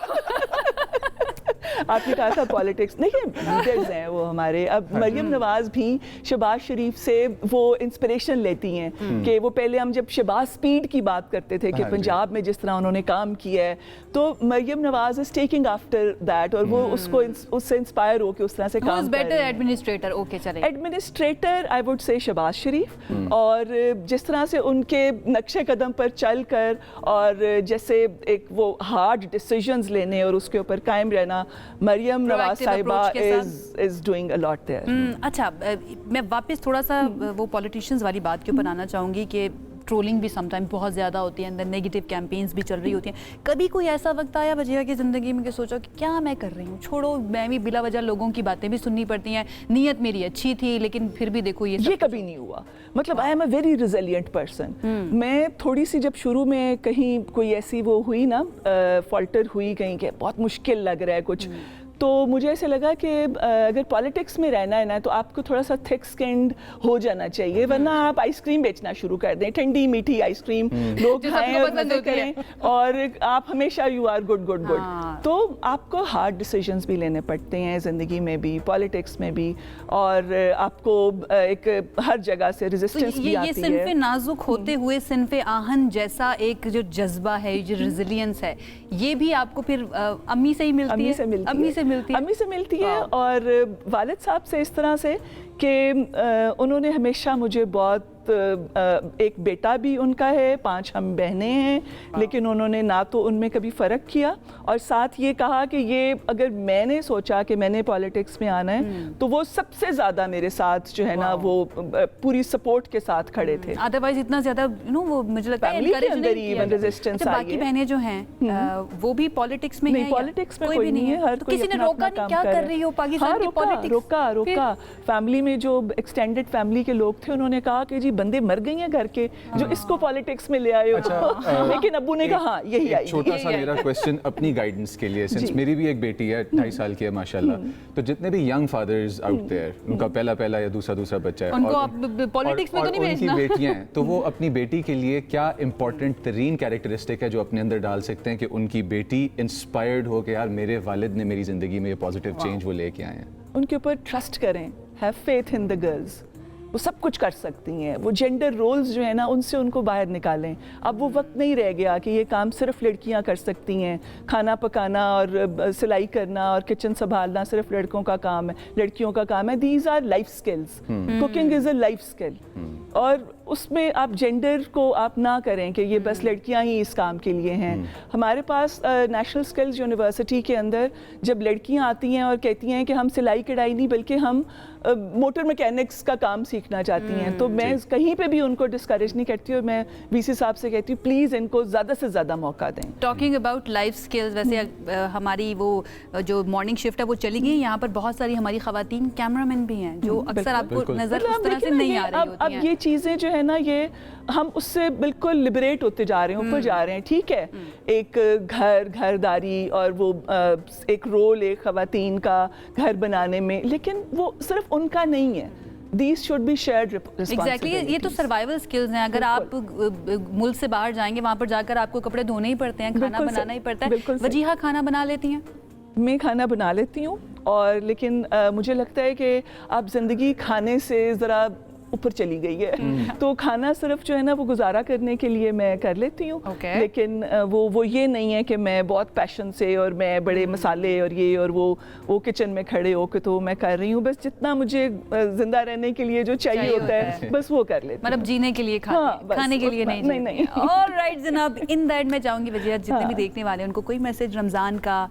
Speaker 4: آپ نے کہا تھا پالیٹکس, دیکھیں لیڈرز ہیں وہ ہمارے. اب مریم نواز بھی شہباز شریف سے وہ انسپریشن لیتی ہیں کہ وہ پہلے ہم جب شہباز سپیڈ کی بات کرتے تھے کہ پنجاب میں جس طرح انہوں نے کام کیا ہے, تو Maryam Nawaz is taking after that, اور وہ اس کو اس سے انسپائر ہو کے اس طرح سے کام کر رہے ہیں.
Speaker 1: ایڈمنسٹریٹر, اوکے چلیں,
Speaker 4: ایڈمنسٹریٹر آئی وڈ سے شہباز شریف, اور جس طرح سے ان کے نقش قدم پر چل کر اور جیسے ایک وہ ہارڈ ڈیسیژنز لینے اور اس کے اوپر قائم رہنا, مریم نواز صاحبہ is doing a lot there.
Speaker 1: اچھا, میں واپس تھوڑا سا وہ پولیٹیشینز والی بات کے اوپر آنا چاہوں گی کہ ٹرولنگ بھی سم ٹائم بہت زیادہ ہوتی ہے, اندر نیگیٹو کیمپینز بھی چل رہی ہوتی ہیں. کبھی کوئی ایسا وقت آیا وجیہہ کی زندگی میں کہ سوچا کہ کیا میں کر رہی ہوں, چھوڑو, میں بھی بلا وجہ لوگوں کی باتیں بھی سننی پڑتی ہیں, نیت میری اچھی تھی لیکن پھر بھی دیکھو یہ
Speaker 4: کبھی نہیں ہوا. مطلب I am a very resilient person. میں تھوڑی سی جب شروع میں کہیں کوئی ایسی وہ ہوئی نا, فالٹر ہوئی کہیں کہ بہت مشکل لگ رہا ہے کچھ, تو مجھے ایسے لگا کہ اگر پالیٹکس میں رہنا ہے نا تو آپ کو تھوڑا سا تھک سکنڈ ہو جانا چاہیے, ورنہ آپ آئس کریم بیچنا شروع کر دیں, ٹھنڈی میٹھی آئس کریم لوگ کھائیں اور مزے کریں, اور آپ ہمیشہ یو آر گڈ. تو آپ کو ہارڈ ڈیسیژنز بھی لینے پڑتے ہیں زندگی میں بھی, پالیٹکس میں بھی, اور آپ کو ایک ہر جگہ سے ریزسٹنس بھی آتی ہے.
Speaker 1: یہ صنف نازک ہوتے ہوئے صنف آہن جیسا ایک جو جذبہ ہے, جو ریزیلینس ہے, یہ بھی آپ کو پھر امی سے ہی ملتی ہے. امی سے ملتی ہے, اور والد صاحب سے اس طرح سے کہ انہوں نے ہمیشہ مجھے بہت, ایک بیٹا بھی ان کا ہے, 5 ہم بہنیں ہیں, لیکن انہوں نے نہ تو ان میں کبھی فرق کیا, اور ساتھ یہ کہا کہ یہ اگر میں نے سوچا کہ میں نے پالیٹکس میں آنا ہے تو وہ سب سے زیادہ میرے ساتھ جو ہے نا وہ پوری سپورٹ کے ساتھ کھڑے تھے. ادروائز اتنا زیادہ وہ مجھے لگتا ہے
Speaker 4: فیملی کے اندر ہی ریزسٹنس آئی ہے.
Speaker 1: باقی بہنیں جو ہیں وہ بھی پالیٹکس میں ہیں؟
Speaker 4: پالیٹکس میں کوئی نہیں ہے, ہر کوئی
Speaker 1: کسی نے روکا نہیں, کیا کر رہی ہو پاکستان کی پالیٹکس؟
Speaker 4: روکا. فیملی میں جو ایکسٹینڈڈ فیملی کے لوگ تھے انہوں نے کہا کہ جی बंदे मर गई हैं घर के जो इसको पॉलिटिक्स में ले आए हो। लेकिन अब्बू ने कहा हाँ यही आई।
Speaker 2: छोटा सा मेरा क्वेश्चन अपनी गाइडेंस के लिए, सिंस मेरी भी एक बेटी है 2.5 साल की है माशाल्लाह, तो जितने भी यंग फादर्स आउट देयर, उनका पहला या दूसरा बच्चा है,
Speaker 1: उनको आप पॉलिटिक्स में तो नहीं भेजना,
Speaker 2: उनकी बेटियां हैं, तो वो अपनी बेटी के लिए क्या इंपॉर्टेंट तरीन कैरेक्टरिस्टिक है जो अपने अंदर डाल सकते हैं कि उनकी बेटी इंस्पायर्ड हो कि यार मेरे वालिद ने मेरी ज़िंदगी में ये पॉजिटिव चेंज वो लेके आए हैं?
Speaker 4: उनके ऊपर ट्रस्ट करें, have faith in the girls, वो सब कुछ कर सकती हैं। वो जेंडर रोल्स जो है ना उनसे उनको बाहर निकालें। अब वो वक्त नहीं रह गया कि ये काम सिर्फ लड़कियां कर सकती हैं, खाना पकाना और सिलाई करना और किचन संभालना सिर्फ लड़कों का काम है, लड़कियों का काम है। These our life skills, cooking is a life skill, और उसमें आप जेंडर को आप ना करें कि ये बस लड़कियां ही इस काम के लिए हैं। हमारे पास नेशनल स्किल्स यूनिवर्सिटी के अंदर जब लड़कियां आती हैं और कहती हैं कि हम सिलाई कढ़ाई नहीं बल्कि हम मोटर मैकेनिक्स का काम सीखना चाहती हैं, तो मैं कहीं पे भी उनको डिस्करेज नहीं करती और मैं वीसी साहब से कहती हूँ प्लीज़ इनको ज़्यादा से ज़्यादा मौका दें।
Speaker 1: टॉकिंग अबाउट लाइफ स्किल्स, वैसे हमारी वो जो मॉर्निंग शिफ्ट है वो चली गई। यहाँ पर बहुत सारी हमारी खवातीन कैमरामैन भी हैं जो अक्सर आपको नजर उस तरह से नहीं आ रही होती हैं।
Speaker 4: अब ये चीज़ें जो है ना ये हम उससे बिल्कुल लिबरेट होते जा रहे हैं, ऊपर जा रहे हैं। ठीक है, एक घरदारी और वो एक रोल एक खवातीन का घर बनाने में, लेकिन वो सिर्फ उनका नहीं है। These should be shared responsibilities.
Speaker 1: Exactly, ये तो सर्वाइवल स्किल्स हैं। अगर आप मुल्क से बाहर जाएंगे वहाँ पर जाकर आपको कपड़े धोने ही पड़ते हैं, खाना बनाना ही पड़ता है। वजीहा खाना बना लेती हैं?
Speaker 4: मैं खाना बना लेती हूँ, और लेकिन मुझे लगता है कि आप ज़िंदगी खाने से ज़रा ऊपर चली गई है, तो खाना सिर्फ जो है ना वो गुजारा करने के लिए मैं कर लेती हूँ। लेकिन वो ये नहीं है कि मैं बहुत पैशन से और मैं बड़े मसाले और ये और वो किचन में खड़े होकर तो मैं कर रही हूँ। बस जितना मुझे जिंदा रहने के लिए जो चाहिए होता है बस वो कर लेती हूँ।
Speaker 1: मतलब जीने के लिए खाने के लिए नहीं। ऑलराइट जनाब, इन दैट मैं चाहूँगी वजीहा जितने भी देखने वाले हैं उनको कोई मैसेज रमज़ान का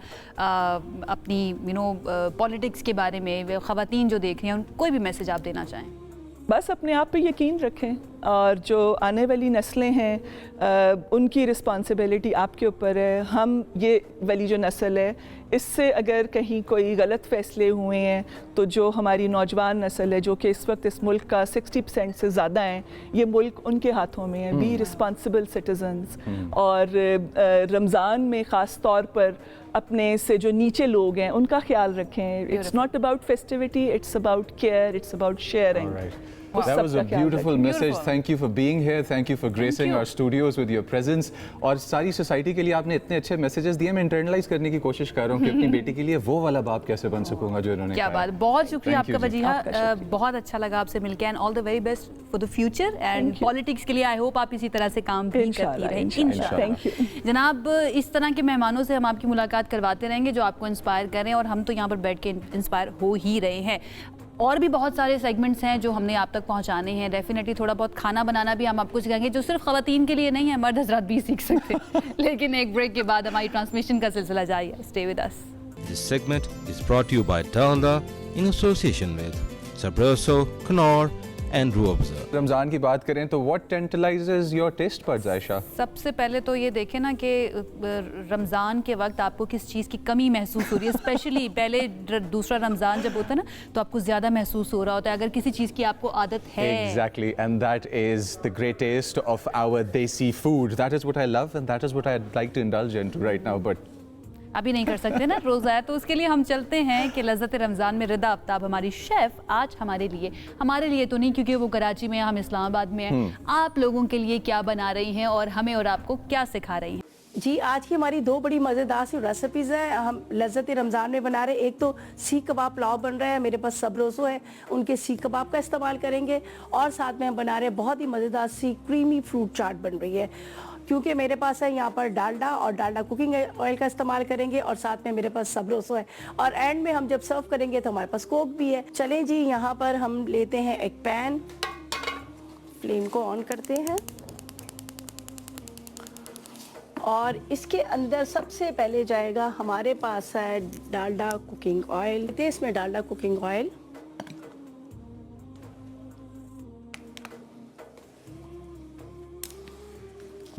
Speaker 1: अपनी पॉलिटिक्स के बारे में, ख़वातीन जो देख रही हैं कोई भी मैसेज आप देना चाहें?
Speaker 4: बस अपने आप पे यकीन रखें, और जो आने वाली नस्लें हैं उनकी रिस्पॉन्सिबिलिटी आपके ऊपर है। हम ये वाली जो नस्ल है इससे अगर कहीं कोई गलत फ़ैसले हुए हैं तो जो हमारी नौजवान नस्ल है जो कि इस वक्त इस मुल्क का 60% से ज़्यादा हैं, ये मुल्क उनके हाथों में है। बी रिस्पॉन्सिबल सिटीजन्स, और रमज़ान में ख़ास तौर पर अपने से जो नीचे लोग हैं उनका ख्याल रखें। It's not about festivity, it's about care, it's about sharing.
Speaker 2: That was a beautiful message. Thank you for being here. Thank you for gracing our studios with your presence. और सारी सोसाइटी के लिए आपने इतने अच्छे मैसेजेस दिए। मैं internalise करने की कोशिश कर रहा हूँ कि अपनी बेटी के लिए वो वाला बाप कैसे बन सकूंगा जो इन्होंने
Speaker 1: क्या बात। बहुत शुक्रिया आपका वजीहा, बहुत अच्छा लगा आपसे मिलकर, and all the very best for the future and politics के लिए। आई होप आप इसी तरह से काम भी करती रहें इंशाल्लाह। जनाब, इस तरह के मेहमानों से हम आपकी मुलाकात करवाते रहेंगे जो आपको इंस्पायर करें, और हम तो यहाँ पर बैठ के इंस्पायर हो ही रहे हैं। और भी बहुत सारे सेगमेंट्स हैं जो हमने आप तक पहुंचाने हैं। डेफिनेटली थोड़ा बहुत खाना बनाना भी हम आपको सिखाएंगे जो सिर्फ ख़वातीन के लिए नहीं है, मर्द हज़रात भी सीख सकते हैं। लेकिन एक ब्रेक के बाद हमारी ट्रांसमिशन का सिलसिला जारी है। Stay with us.
Speaker 5: This segment is brought you by Tanda in association with Sabroso, Knorr and Ruobza।
Speaker 2: Ramzan की बात करें तो what tantalizes your taste buds, Ayesha?
Speaker 1: सबसे पहले तो ये देखें ना कि रमज़ान के वक्त आपको किस चीज़ की कमी महसूस हो रही है। स्पेशली पहले दूसरा रमज़ान जब होता है ना तो आपको ज़्यादा महसूस हो रहा होता है अगर किसी चीज़ की आपको आदत है।
Speaker 2: Exactly, and that is the great taste of our desi food. That is what I love and that is what I'd like to indulge into right now, but
Speaker 1: अभी नहीं कर सकते ना, रोज़ा है, तो उसके लिए हम चलते हैं कि लज़्ज़त रमज़ान में रिदा आफ्ताब हमारी शेफ़ आज हमारे लिए तो नहीं क्योंकि वो कराची में, हम इस्लामाबाद में हैं, आप लोगों के लिए क्या बना रही हैं और हमें और आपको क्या सिखा रही हैं।
Speaker 6: जी, आज की हमारी दो बड़ी मज़ेदार सी रेसिपीज़ हैं। हम लज़्ज़त रमज़ान में बना रहे हैं। एक तो सीख कबाब पुलाव बन रहा है, मेरे पास सबरोसो है, उनके सीख कबाब का इस्तेमाल करेंगे, और साथ में हम बना रहे हैं बहुत ही मज़ेदार सी क्रीमी फ्रूट चाट बन रही है। क्योंकि मेरे पास है यहाँ पर डालडा और डालडा कुकिंग ऑयल का इस्तेमाल करेंगे, और साथ में मेरे पास सबरोसो है, और एंड में हम जब सर्व करेंगे तो हमारे पास कोक भी है। चलें जी, यहाँ पर हम लेते हैं एक पैन, फ्लेम को ऑन करते हैं, और इसके अंदर सबसे पहले जाएगा हमारे पास है डालडा कुकिंग ऑयल। इसमें डालडा कुकिंग ऑयल,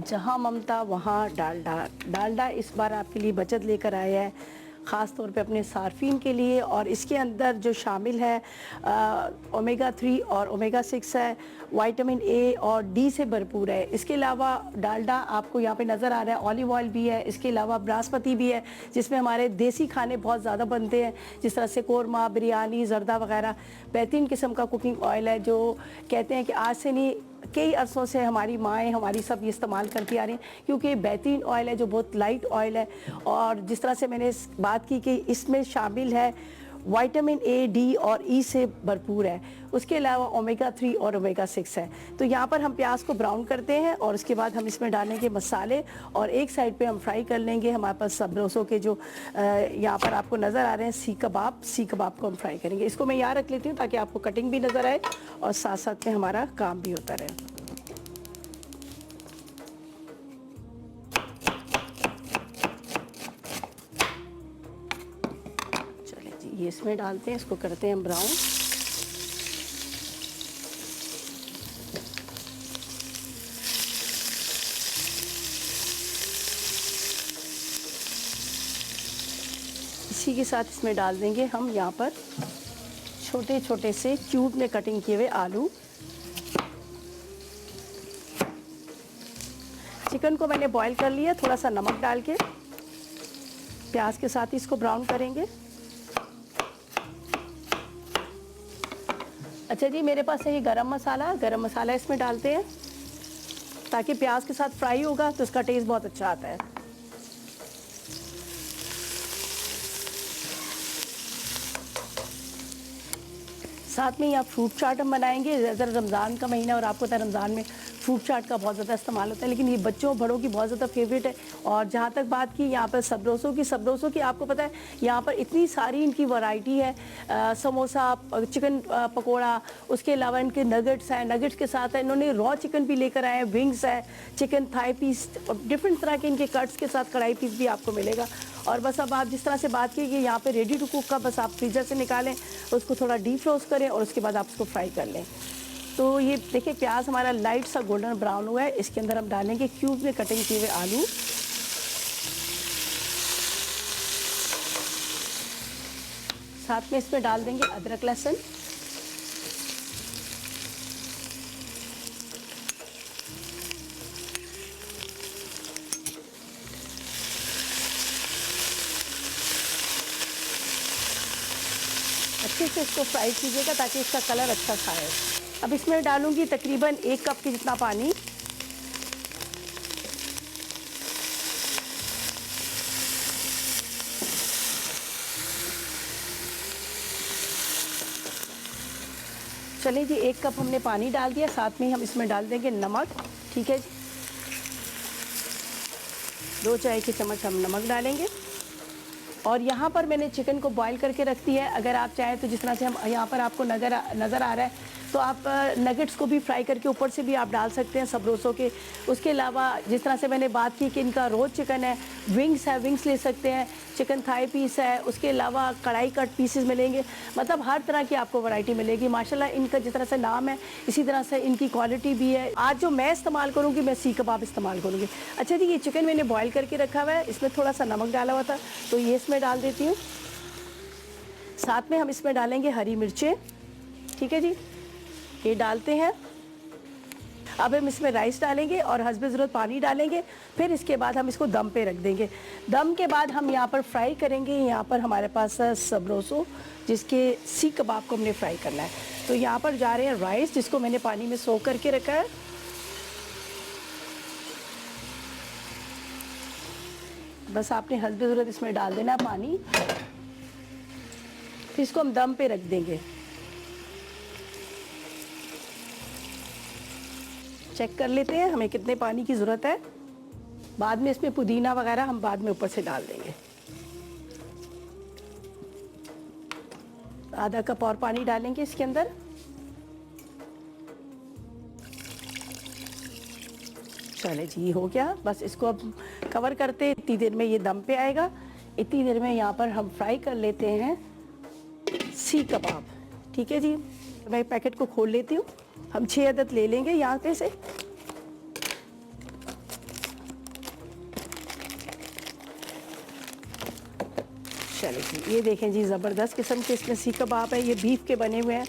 Speaker 6: जहाँ ममता वहाँ डालडा। डालडा इस बार आपके लिए बचत लेकर आया है। ख़ास तौर पे अपने सार्फिन के लिए। और इसके अंदर जो शामिल है ओमेगा 3 और ओमेगा 6 है, विटामिन ए और डी से भरपूर है। इसके अलावा डालडा आपको यहाँ पे नज़र आ रहा है, ऑलिव ऑयल भी है, इसके अलावा बनास्पति भी है जिसमें हमारे देसी खाने बहुत ज़्यादा बनते हैं, जिस तरह से कोरमा, बिरयानी, जर्दा वगैरह। बेहतरीन किस्म का कुकिंग ऑयल है जो कहते हैं कि आज से नहीं कई अरसों से हमारी माएँ हमारी सब ये इस्तेमाल करती आ रही हैं, क्योंकि बेहतरीन ऑयल है जो बहुत लाइट ऑयल है। और जिस तरह से मैंने बात की कि इसमें शामिल है विटामिन ए, डी और ई से भरपूर है। उसके अलावा ओमेगा 3 और ओमेगा 6 है। तो यहाँ पर हम प्याज को ब्राउन करते हैं और उसके बाद हम इसमें डालेंगे मसाले और एक साइड पे हम फ्राई कर लेंगे हमारे पास सबरोसों के जो यहाँ पर आपको नज़र आ रहे हैं सीख कबाब को हम फ्राई करेंगे। इसको मैं यहाँ रख लेती हूँ ताकि आपको कटिंग भी नज़र आए और साथ साथ में हमारा काम भी होता रहे। ये इसमें डालते हैं, इसको करते हैं हम ब्राउन। इसी के साथ इसमें डाल देंगे हम यहाँ पर छोटे छोटे से क्यूब में कटिंग किए हुए आलू। चिकन को मैंने बॉईल कर लिया, थोड़ा सा नमक डाल के प्याज के साथ ही इसको ब्राउन करेंगे। अच्छा जी, मेरे पास है ये गरम मसाला इसमें डालते हैं ताकि प्याज के साथ फ्राई होगा तो इसका टेस्ट बहुत अच्छा आता है। साथ में यहाँ फ्रूट चाट हम बनाएंगे। ज़्यादातर रमज़ान का महीना और आपको पता है रमज़ान में फ्रूट चाट का बहुत ज़्यादा इस्तेमाल होता है, लेकिन ये बच्चों बड़ों की बहुत ज़्यादा फेवरेट है। और जहाँ तक बात की यहाँ पर सबरोसों की आपको पता है यहाँ पर इतनी सारी इनकी वैरायटी है। समोसा, चिकन पकोड़ा, उसके अलावा इनके नगेट्स हैं, नगेट्स के साथ है इन्होंने रॉ चिकन भी लेकर आए हैं, विंग्स है, चिकन थाई पीस, डिफरेंट तरह के इनके कट्स के साथ कढ़ाई पीस भी आपको मिलेगा। और बस अब आप जिस तरह से बात की कि यहाँ पे रेडी टू कुक का बस आप फ्रीजर से निकालें, उसको थोड़ा डीप फ्रोस्ट करें और उसके बाद आप उसको फ्राई कर लें। तो ये देखिए प्याज हमारा लाइट सा गोल्डन ब्राउन हुआ है। इसके अंदर हम डालेंगे क्यूब में कटिंग किए हुए आलू। साथ में इसमें डाल देंगे अदरक लहसुन। अच्छे से इसको फ्राई कीजिएगा ताकि इसका कलर अच्छा सा आए। अब इसमें डालूंगी तकरीबन 1 कप के जितना पानी। चलिए जी, 1 कप हमने पानी डाल दिया। साथ में हम इसमें डाल देंगे नमक। ठीक है जी, 2 चाय के चम्मच हम नमक डालेंगे। और यहाँ पर मैंने चिकन को बॉईल करके रख दी है। अगर आप चाहें तो जिस तरह से हम यहाँ पर आपको नज़र आ रहा है तो आप नगेट्स को भी फ्राई करके ऊपर से भी आप डाल सकते हैं सबरोसों के। उसके अलावा जिस तरह से मैंने बात की कि इनका रोज चिकन है, विंग्स ले सकते हैं, चिकन थाई पीस है, उसके अलावा कढ़ाई कट पीसेस मिलेंगे। मतलब हर तरह की आपको वैरायटी मिलेगी। माशाल्लाह इनका जिस तरह से नाम है इसी तरह से इनकी क्वालिटी भी है। आज जो मैं इस्तेमाल करूँगी, मैं सीख कबाब इस्तेमाल करूँगी। अच्छा जी, ये चिकन मैंने बॉयल करके रखा हुआ है, इसमें थोड़ा सा नमक डाला हुआ था तो ये इसमें डाल देती हूँ। साथ में हम इसमें डालेंगे हरी मिर्चें। ठीक है जी, ये डालते हैं। अब हम इसमें राइस डालेंगे और हस्बे ज़रूरत पानी डालेंगे। फिर इसके बाद हम इसको दम पे रख देंगे। दम के बाद हम यहाँ पर फ्राई करेंगे। यहाँ पर हमारे पास है सबरोसो, जिसके सीख कबाब को हमने फ्राई करना है। तो यहाँ पर जा रहे हैं राइस, जिसको मैंने पानी में सोक करके रखा है। बस आपने हस्बे ज़रूरत इसमें डाल देना है पानी। फिर इसको हम दम पे रख देंगे। चेक कर लेते हैं हमें कितने पानी की ज़रूरत है। बाद में इसमें पुदीना वगैरह हम बाद में ऊपर से डाल देंगे। आधा कप और पानी डालेंगे इसके अंदर। चले जी, हो गया। बस इसको अब कवर करते, इतनी देर में ये दम पे आएगा। इतनी देर में यहाँ पर हम फ्राई कर लेते हैं सीख कबाब। ठीक है जी, मैं पैकेट को खोल लेती हूँ। हम 6 अदद ले लेंगे यहाँ पे से। चलिए जी, ये देखें जी, ज़बरदस्त किस्म के इसमें सीख कबाब है, ये बीफ के बने हुए हैं।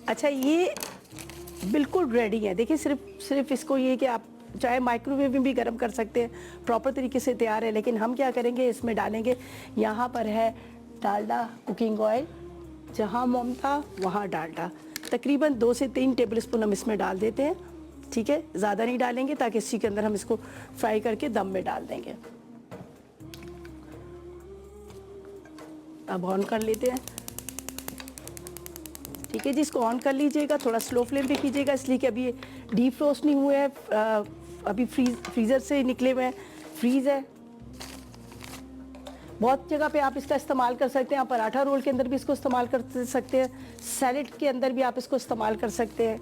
Speaker 6: अच्छा, ये बिल्कुल रेडी है। देखिए, सिर्फ इसको ये कि आप चाहे माइक्रोवेव में भी गर्म कर सकते हैं, प्रॉपर तरीके से तैयार है। लेकिन हम क्या करेंगे, इसमें डालेंगे, यहाँ पर है डालडा कुकिंग ऑयल, जहाँ मोम था वहाँ डालडा, तकरीबन 2 से 3 टेबल स्पून हम इसमें डाल देते हैं। ठीक है, ज़्यादा नहीं डालेंगे ताकि इसी के अंदर हम इसको फ्राई करके दम में डाल देंगे। अब ऑन कर लेते हैं। ठीक है जी, इसको ऑन कर लीजिएगा, थोड़ा स्लो फ्लेम पे कीजिएगा, इसलिए कि अभी ये डीप फ्रोस्ट नहीं हुए हैं, अभी फ्रीज़र से निकले हुए हैं, फ्रीज़ है। बहुत जगह पे आप इसका इस्तेमाल कर सकते हैं, आप पराठा रोल के अंदर भी इसको इस्तेमाल कर सकते हैं, सैलेड के अंदर भी आप इसको इस्तेमाल कर सकते हैं,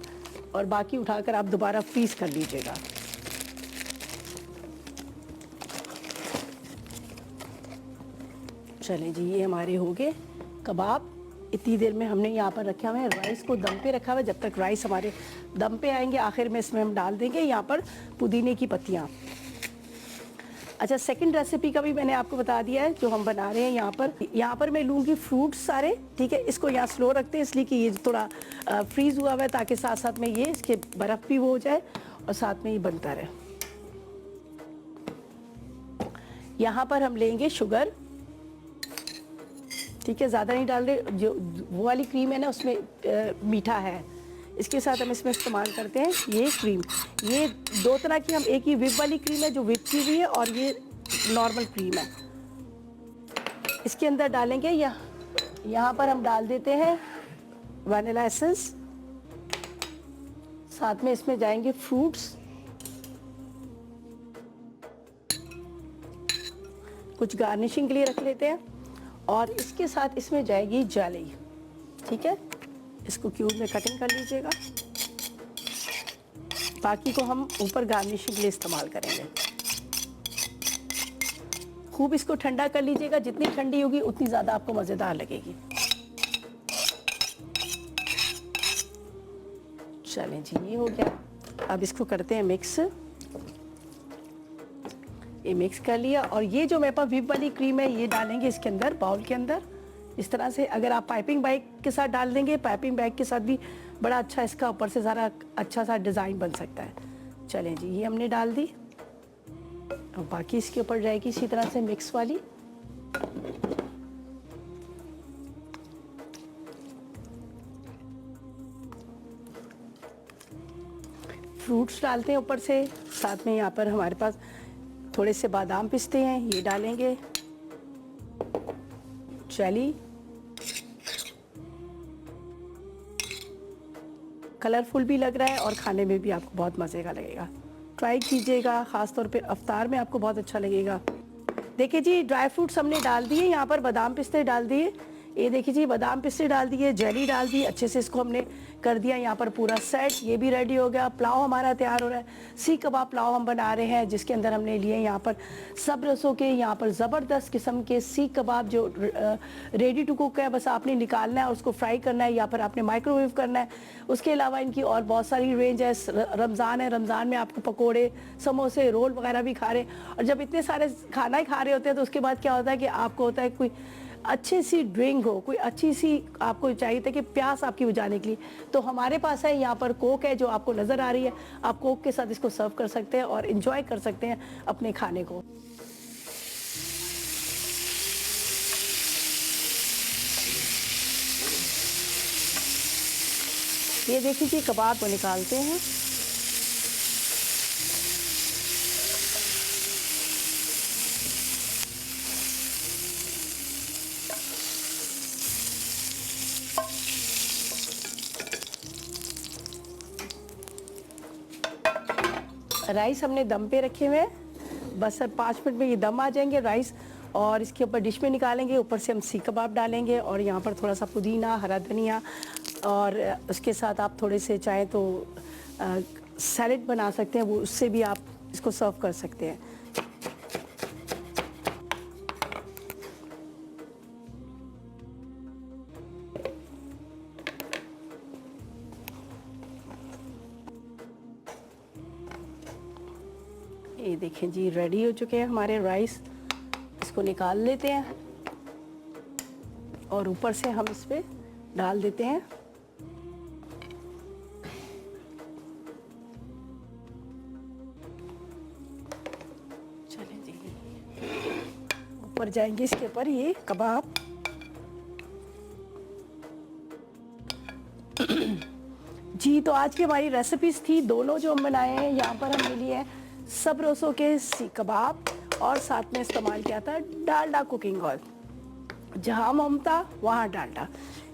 Speaker 6: और बाकी उठाकर आप दोबारा फ्रीज़ कर लीजिएगा। चलें जी, ये हमारे हो गए कबाब। इतनी देर में हमने यहाँ पर रखे हुए हैं राइस को दम पे रखा हुआ है। जब तक राइस हमारे दम पे आएंगे, आखिर में इसमें हम डाल देंगे यहाँ पर पुदीने की पत्तियाँ। अच्छा, सेकंड रेसिपी का भी मैंने आपको बता दिया है जो हम बना रहे हैं। यहाँ पर मैं लूँगी फ्रूट्स सारे। ठीक है, इसको यहाँ स्लो रखते हैं इसलिए कि ये थोड़ा फ्रीज़ हुआ हुआ है, ताकि साथ साथ में ये इसके बर्फ़ भी हो जाए और साथ में ये बनता रहे। यहाँ पर हम लेंगे शुगर। ठीक है, ज़्यादा नहीं डाल रहे, जो वो वाली क्रीम है ना उसमें मीठा है, इसके साथ हम इसमें इस्तेमाल करते हैं ये क्रीम। ये 2 तरह की, हम एक ही विप वाली क्रीम है जो विप की हुई है, और ये नॉर्मल क्रीम है। इसके अंदर डालेंगे यहाँ पर हम डाल देते हैं वनीला एसेंस, साथ में इसमें जाएंगे फ्रूट्स, कुछ गार्निशिंग के लिए रख लेते हैं, और इसके साथ इसमें जाएगी जेली। ठीक है, इसको क्यूब में कटिंग कर लीजिएगा, बाकी को हम ऊपर गार्निशिंग के लिए इस्तेमाल करेंगे। खूब इसको ठंडा कर लीजिएगा, जितनी ठंडी होगी उतनी ज़्यादा आपको मज़ेदार लगेगी। चलें जी, ये हो गया। अब इसको करते हैं मिक्स। ये मिक्स कर लिया, और ये जो मेरे पास विप वाली क्रीम है ये डालेंगे इसके अंदर, बाउल के अंदर इस तरह से। अगर आप पाइपिंग बैग के साथ डाल देंगे, पाइपिंग बैग के साथ भी बड़ा अच्छा इसका ऊपर से सारा अच्छा सा डिज़ाइन बन सकता है। चलें जी, ये हमने डाल दी, और बाकी इसके ऊपर जाएगी इसी तरह से मिक्स वाली। फ्रूट्स डालते हैं ऊपर से, साथ में यहाँ पर हमारे पास थोड़े से बादाम पिस्ते हैं, ये डालेंगे, जेली, कलरफुल भी लग रहा है और खाने में भी आपको बहुत मज़े का लगेगा। ट्राई कीजिएगा, ख़ास तौर पे अफ्तार में आपको बहुत अच्छा लगेगा। देखिए जी, ड्राई फ्रूट्स हमने डाल दिए, यहाँ पर बादाम पिस्ते डाल दिए, ये देखिए जी, बादाम पिस्ते डाल दिए, जेली डाल दी, अच्छे से इसको हमने कर दिया यहाँ पर पूरा सेट। ये भी रेडी हो गया। पुलाव हमारा तैयार हो रहा है। सीख कबाब पुलाव हम बना रहे हैं, जिसके अंदर हमने लिए यहाँ पर सब रसों के, यहाँ पर ज़बरदस्त किस्म के सीख कबाब जो रेडी टू कुक है। बस आपने निकालना है और उसको फ्राई करना है, या फिर आपने माइक्रोवेव करना है। उसके अलावा इनकी और बहुत सारी रेंज है। रमज़ान है, रमज़ान में आपको पकोड़े, समोसे, रोल वगैरह भी खा रहे हैं। और जब इतने सारे खाना ही खा रहे होते हैं तो उसके बाद क्या होता है कि आपको होता है कोई अच्छी सी ड्रिंक हो, कोई अच्छी सी आपको चाहिए था कि प्यास आपकी बुझाने के लिए, तो हमारे पास है यहाँ पर कोक है जो आपको नज़र आ रही है। आप कोक के साथ इसको सर्व कर सकते हैं और इन्जॉय कर सकते हैं अपने खाने को। ये देखिए कबाब को निकालते हैं। राइस हमने दम पे रखे हुए हैं, बस 5 मिनट में ये दम आ जाएंगे राइस। और इसके ऊपर डिश में निकालेंगे, ऊपर से हम सीख कबाब डालेंगे और यहाँ पर थोड़ा सा पुदीना, हरा धनिया, और उसके साथ आप थोड़े से चाहें तो सैलेड बना सकते हैं, वो उससे भी आप इसको सर्व कर सकते हैं। ये देखें जी रेडी हो चुके हैं हमारे राइस। इसको निकाल लेते हैं और ऊपर से हम इस पे डाल देते हैं चलें जी, ऊपर जाएंगे इसके ऊपर ये कबाब। जी तो आज की हमारी रेसिपीज थी दोनों जो हम बनाए हैं। यहाँ पर हमने लिए हैं सब रोसों के सीख कबाब और साथ में इस्तेमाल किया था डालडा कुकिंग ऑयल। जहाँ ममता वहाँ डालडा।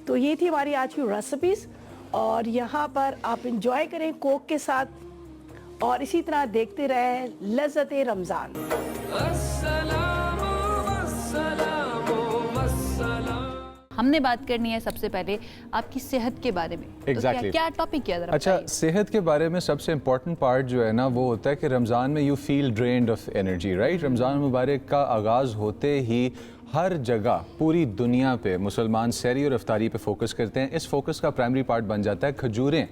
Speaker 6: तो ये थी हमारी आज की रेसिपीज और यहाँ पर आप इंजॉय करें कोक के साथ और इसी तरह देखते रहें लज़्ज़त रमज़ान।
Speaker 1: हमने बात करनी है सबसे पहले आपकी सेहत के बारे में।
Speaker 2: Exactly.
Speaker 1: तो क्या टॉपिक किया जरा
Speaker 2: अच्छा,
Speaker 1: बताइए।
Speaker 2: सेहत के बारे में सबसे इम्पॉर्टेंट पार्ट जो है ना वो होता है कि रमज़ान में you feel drained of energy, right. Ramzan मुबारक का आगाज़ होते ही हर जगह पूरी दुनिया पे मुसलमान सहरी और इफ्तारी पे फोकस करते हैं। इस फोकस का प्राइमरी पार्ट बन जाता है खजूरें,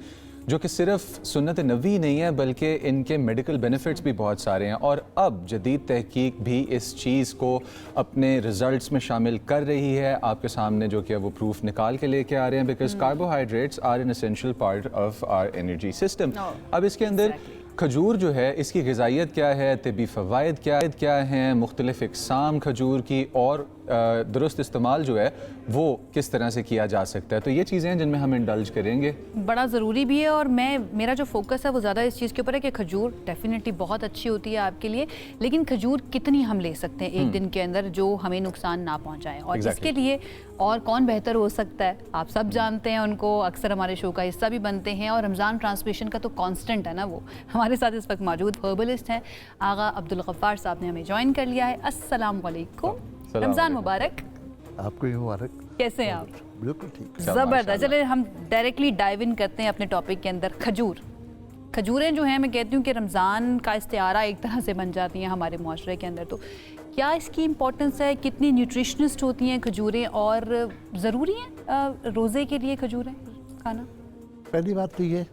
Speaker 2: जो कि सिर्फ सुन्नत नबी नहीं है बल्कि इनके मेडिकल बेनिफिट्स भी बहुत सारे हैं। और अब जदीद तहकीक भी इस चीज़ को अपने रिजल्ट्स में शामिल कर रही है। आपके सामने जो कि वो प्रूफ निकाल के लेके आ रहे हैं, because carbohydrates are an essential part of our energy system. अब इसके अंदर खजूर जो है इसकी ग़िज़ाइयत क्या है, तिबी फ़वाइद क्या हैं, मुख्तलिफ़ इक़साम खजूर की और दुरुस्त इस्तेमाल जो है वो किस तरह से किया जा सकता है। तो ये चीज़ें हैं जिनमें हम इंडल्ज करेंगे।
Speaker 1: बड़ा ज़रूरी भी है और मेरा जो फोकस है वो ज़्यादा इस चीज़ के ऊपर है कि खजूर डेफिनेटली बहुत अच्छी होती है आपके लिए, लेकिन खजूर कितनी हम ले सकते हैं एक दिन के अंदर जो हमें नुकसान ना पहुंचाए। और इसके लिए और कौन बेहतर हो सकता है, आप सब जानते हैं उनको, अक्सर हमारे शो का हिस्सा भी बनते हैं और रमज़ान ट्रांसमिशन का तो कांस्टेंट है ना वो। हमारे साथ इस वक्त मौजूद हर्बलिस्ट हैं आगा अब्दुल गफ्फार साहब ने हमें ज्वाइन कर लिया है। अस्सलाम वालेकुम, रमज़ान मुबारक।
Speaker 7: आपको भी मुबारक।
Speaker 1: कैसे हैं आप?
Speaker 7: बिल्कुल ठीक।
Speaker 1: ज़बरदस्त। चलिए हम डायरेक्टली डाइव इन करते हैं अपने टॉपिक के अंदर। खजूरें जो हैं, मैं कहती हूँ कि रमज़ान का इस्तिआरा एक तरह से बन जाती हैं हमारे मुआशरे के अंदर। तो क्या इसकी इम्पोर्टेंस है, कितनी न्यूट्रिशनिस्ट होती हैं खजूरें और ज़रूरी हैं रोज़े के लिए खजूरें खाना?
Speaker 7: पहली बात तो ये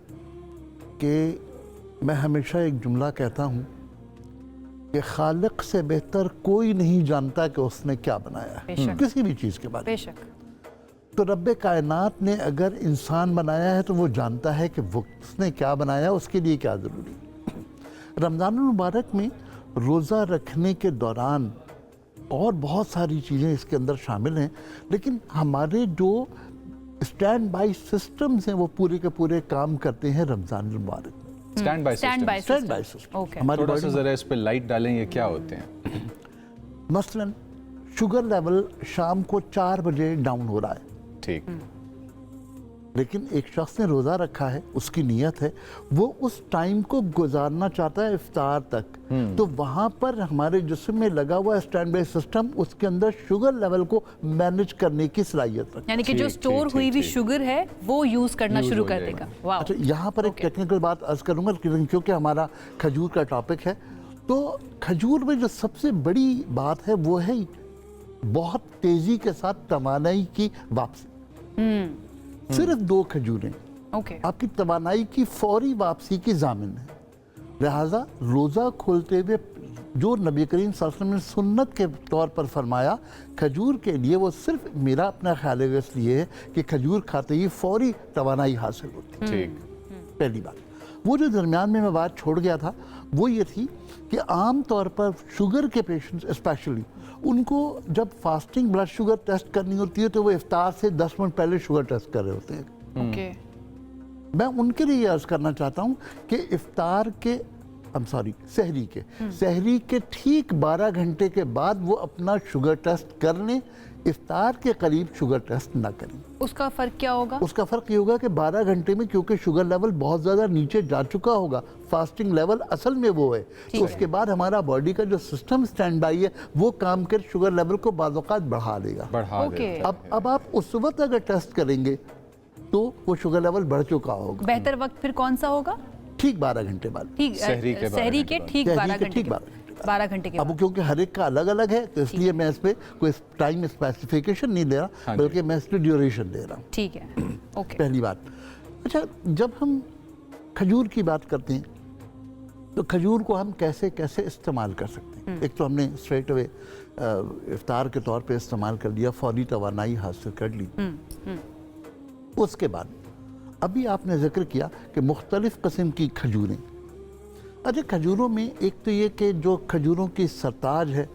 Speaker 7: कि मैं हमेशा एक जुमला कहता हूँ कि खालिक से बेहतर कोई नहीं जानता कि उसने क्या बनाया है किसी भी चीज़ के बारे में।
Speaker 1: बेशक।
Speaker 7: तो रब्बे कायनात ने अगर इंसान बनाया है तो वो जानता है कि वो उसने क्या बनाया, उसके लिए क्या ज़रूरी है। रमज़ान मुबारक में रोज़ा रखने के दौरान और बहुत सारी चीज़ें इसके अंदर शामिल हैं, लेकिन हमारे जो स्टैंड बाई सिस्टम्स हैं वो पूरे के पूरे काम करते हैं रमज़ान मुबारक में।
Speaker 2: Stand by
Speaker 7: system.
Speaker 1: ओके,
Speaker 2: थोड़ा सा ज़रा इस पे लाइट डालें, ये क्या होते हैं?
Speaker 7: मसलन शुगर लेवल शाम को 4 बजे डाउन हो रहा है,
Speaker 2: ठीक,
Speaker 7: लेकिन एक शख्स ने रोज़ा रखा है, उसकी नीयत है वो उस टाइम को गुजारना चाहता है इफ्तार तक, तो वहाँ पर हमारे जिस्म में लगा हुआ स्टैंड बाय सिस्टम उसके अंदर शुगर लेवल को मैनेज करने की सलाहियत रखता है।
Speaker 1: यानी कि जो स्टोर हुई हुई शुगर है वो यूज़ करना शुरू कर देगा। वाह।
Speaker 7: अच्छा, यहाँ पर एक टेक्निकल बात अर्ज करूँगा क्योंकि हमारा खजूर का टॉपिक है। तो खजूर में जो सबसे बड़ी बात है वो है बहुत तेज़ी के साथ तवानाई की वापसी। सिर्फ 2 खजूरें आपकी तवानाई की फौरी वापसी की ज़ामिन है। लिहाजा रोज़ा खोलते हुए जो नबी करीम सल्लल्लाहु अलैहि वसल्लम ने सुन्नत के तौर पर फरमाया खजूर के लिए, वो सिर्फ मेरा अपना ख्याल है इसलिए है कि खजूर खाते ही फौरी तवानाई हासिल होती है।
Speaker 2: ठीक।
Speaker 7: पहली बात। वो जो दरमियान में मैं बात छोड़ गया था वो ये थी कि आम तौर पर शुगर के पेशेंट्स स्पेशली उनको जब फास्टिंग ब्लड शुगर टेस्ट करनी होती है तो वो इफ्तार से 10 मिनट पहले शुगर टेस्ट कर रहे होते हैं।
Speaker 1: ओके।
Speaker 7: मैं उनके लिए अर्ज करना चाहता हूँ कि इफ्तार के सहरी के ठीक 12 घंटे के बाद वो अपना शुगर टेस्ट कर लें, इफ्तार के करीब शुगर टेस्ट ना करें।
Speaker 1: उसका फ़र्क क्या होगा?
Speaker 7: उसका फ़र्क ये होगा कि 12 घंटे में क्योंकि शुगर लेवल बहुत ज़्यादा नीचे जा चुका होगा, फास्टिंग लेवल असल में वो है, तो उसके बाद हमारा बॉडी का जो सिस्टम स्टैंड बाई है वो काम कर शुगर लेवल को बाज़ औक़ात बढ़ा देगा। अब आप उस वक्त अगर टेस्ट करेंगे तो वो शुगर लेवल बढ़ चुका होगा।
Speaker 1: बेहतर वक्त फिर कौन सा होगा?
Speaker 7: ठीक 12 घंटे बाद।
Speaker 1: ठीक, सहरी के ठीक 12 घंटे के 12 घंटे के
Speaker 7: अब क्योंकि हर एक का अलग अलग है तो इसलिए मैं इस पर कोई टाइम स्पेसिफिकेशन नहीं दे रहा, बल्कि मैं इस पर ड्यूरेशन दे रहा हूँ।
Speaker 1: ठीक है, ओके।
Speaker 7: पहली बात। अच्छा, जब हम खजूर की बात करते हैं तो खजूर को हम कैसे कैसे इस्तेमाल कर सकते हैं? एक तो हमने स्ट्रेट अवे इफ्तार के तौर पे इस्तेमाल कर लिया, फौरी तवानाई हासिल कर ली। उसके बाद अभी आपने जिक्र किया कि मुख्तलिफ़ किस्म की खजूरें। अच्छा, खजूरों में एक तो ये कि जो खजूरों की सरताज है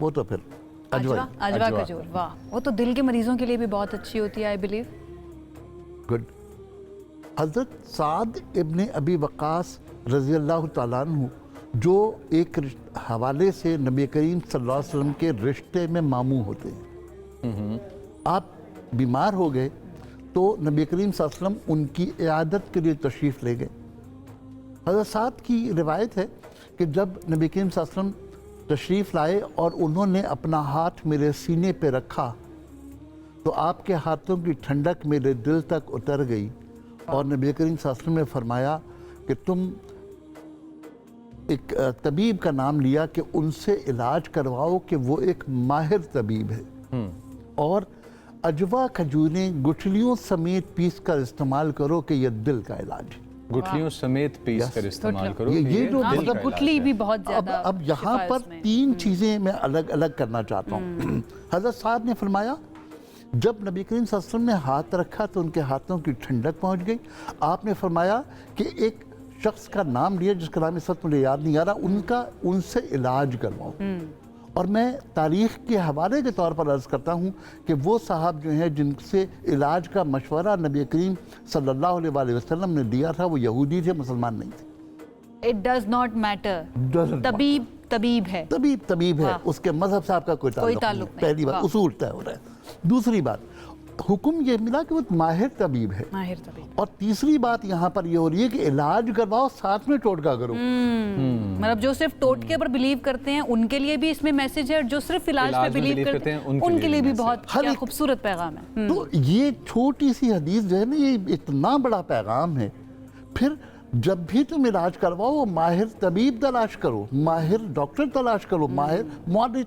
Speaker 7: वो तो फिर
Speaker 1: अजवा खजूर, वाह, वो तो दिल के मरीजों के लिए भी बहुत अच्छी होती है, आई बिलीव।
Speaker 7: गुड। हज़रत साद इब्ने अबी वक़ास रज़ी अल्लाह तआला अन्हु, जो एक हवाले से नबी करीम सल्लल्लाहु अलैहि वसल्लम के रिश्ते में मामू होते हैं। आप बीमार हो गए तो नबी करीम सल्लल्लाहु अलैहि वसल्लम उनकी इयादत के लिए तशरीफ़ ले गए। हज़रत साद की रिवायत है कि जब नबी करीम सल्लल्लाहु अलैहि वसल्लम तशरीफ़ लाए और उन्होंने अपना हाथ मेरे सीने पे रखा तो आपके हाथों की ठंडक मेरे दिल तक उतर गई और नबी करीम सल्लल्लाहु अलैहि वसल्लम ने फरमाया कि तुम एक तबीब का नाम लिया कि उनसे इलाज करवाओ कि वो एक माहिर तबीब है, और अजवा खजूरें गुठलियों समेत पीस कर इस्तेमाल करो कि यह दिल का इलाज है।
Speaker 2: गुठलियों समेत पीस कर इस्तेमाल करो।
Speaker 7: ये जो
Speaker 1: मतलब गुठली भी बहुत ज्यादा।
Speaker 7: अब यहाँ पर तीन चीज़ें मैं अलग अलग करना चाहता हूँ। हज़रत साहब ने फरमाया जब नबी करीम सल्लल्लाहु अलैहि वसल्लम ने हाथ रखा तो उनके हाथों की ठंडक पहुँच गई। आपने फरमाया कि एक शख्स का नाम लिया जिसका नाम इस वक्त मुझे याद नहीं आ रहा, उनसे इलाज करवाओ। और मैं तारीख़ के हवाले के तौर पर अर्ज़ करता हूँ कि वो साहब जो हैं जिनसे इलाज का मशवरा नबी करीम सल्लल्लाहु अलैहि वसल्लम ने दिया था वो यहूदी थे, मुसलमान नहीं थे।
Speaker 1: इट डज नॉट मैटर, तबीब तबीब है,
Speaker 7: तबीब है, उसके मजहब से आपका कोई ताल्लुक नहीं। पहली बात उसूल तय हो रहा है। दूसरी बात हुक्म ये मिला कि वो माहिर तबीब है। और तीसरी बात यहाँ पर ये हो रही है कि इलाज करवाओ साथ में टोटका करो।
Speaker 1: मतलब जो सिर्फ टोटके पर बिलीव करते हैं उनके लिए भी इसमें मैसेज है, जो सिर्फ इलाज पे बिलीव करते हैं उनके लिए भी बहुत खूबसूरत पैगाम है।
Speaker 7: तो ये छोटी सी हदीस जो है ना, ये इतना बड़ा पैगाम है। फिर जब भी तुम इलाज करवाओ माहिर तबीब तलाश करो, माहिर डॉक्टर तलाश करो, माहिर मुआलिज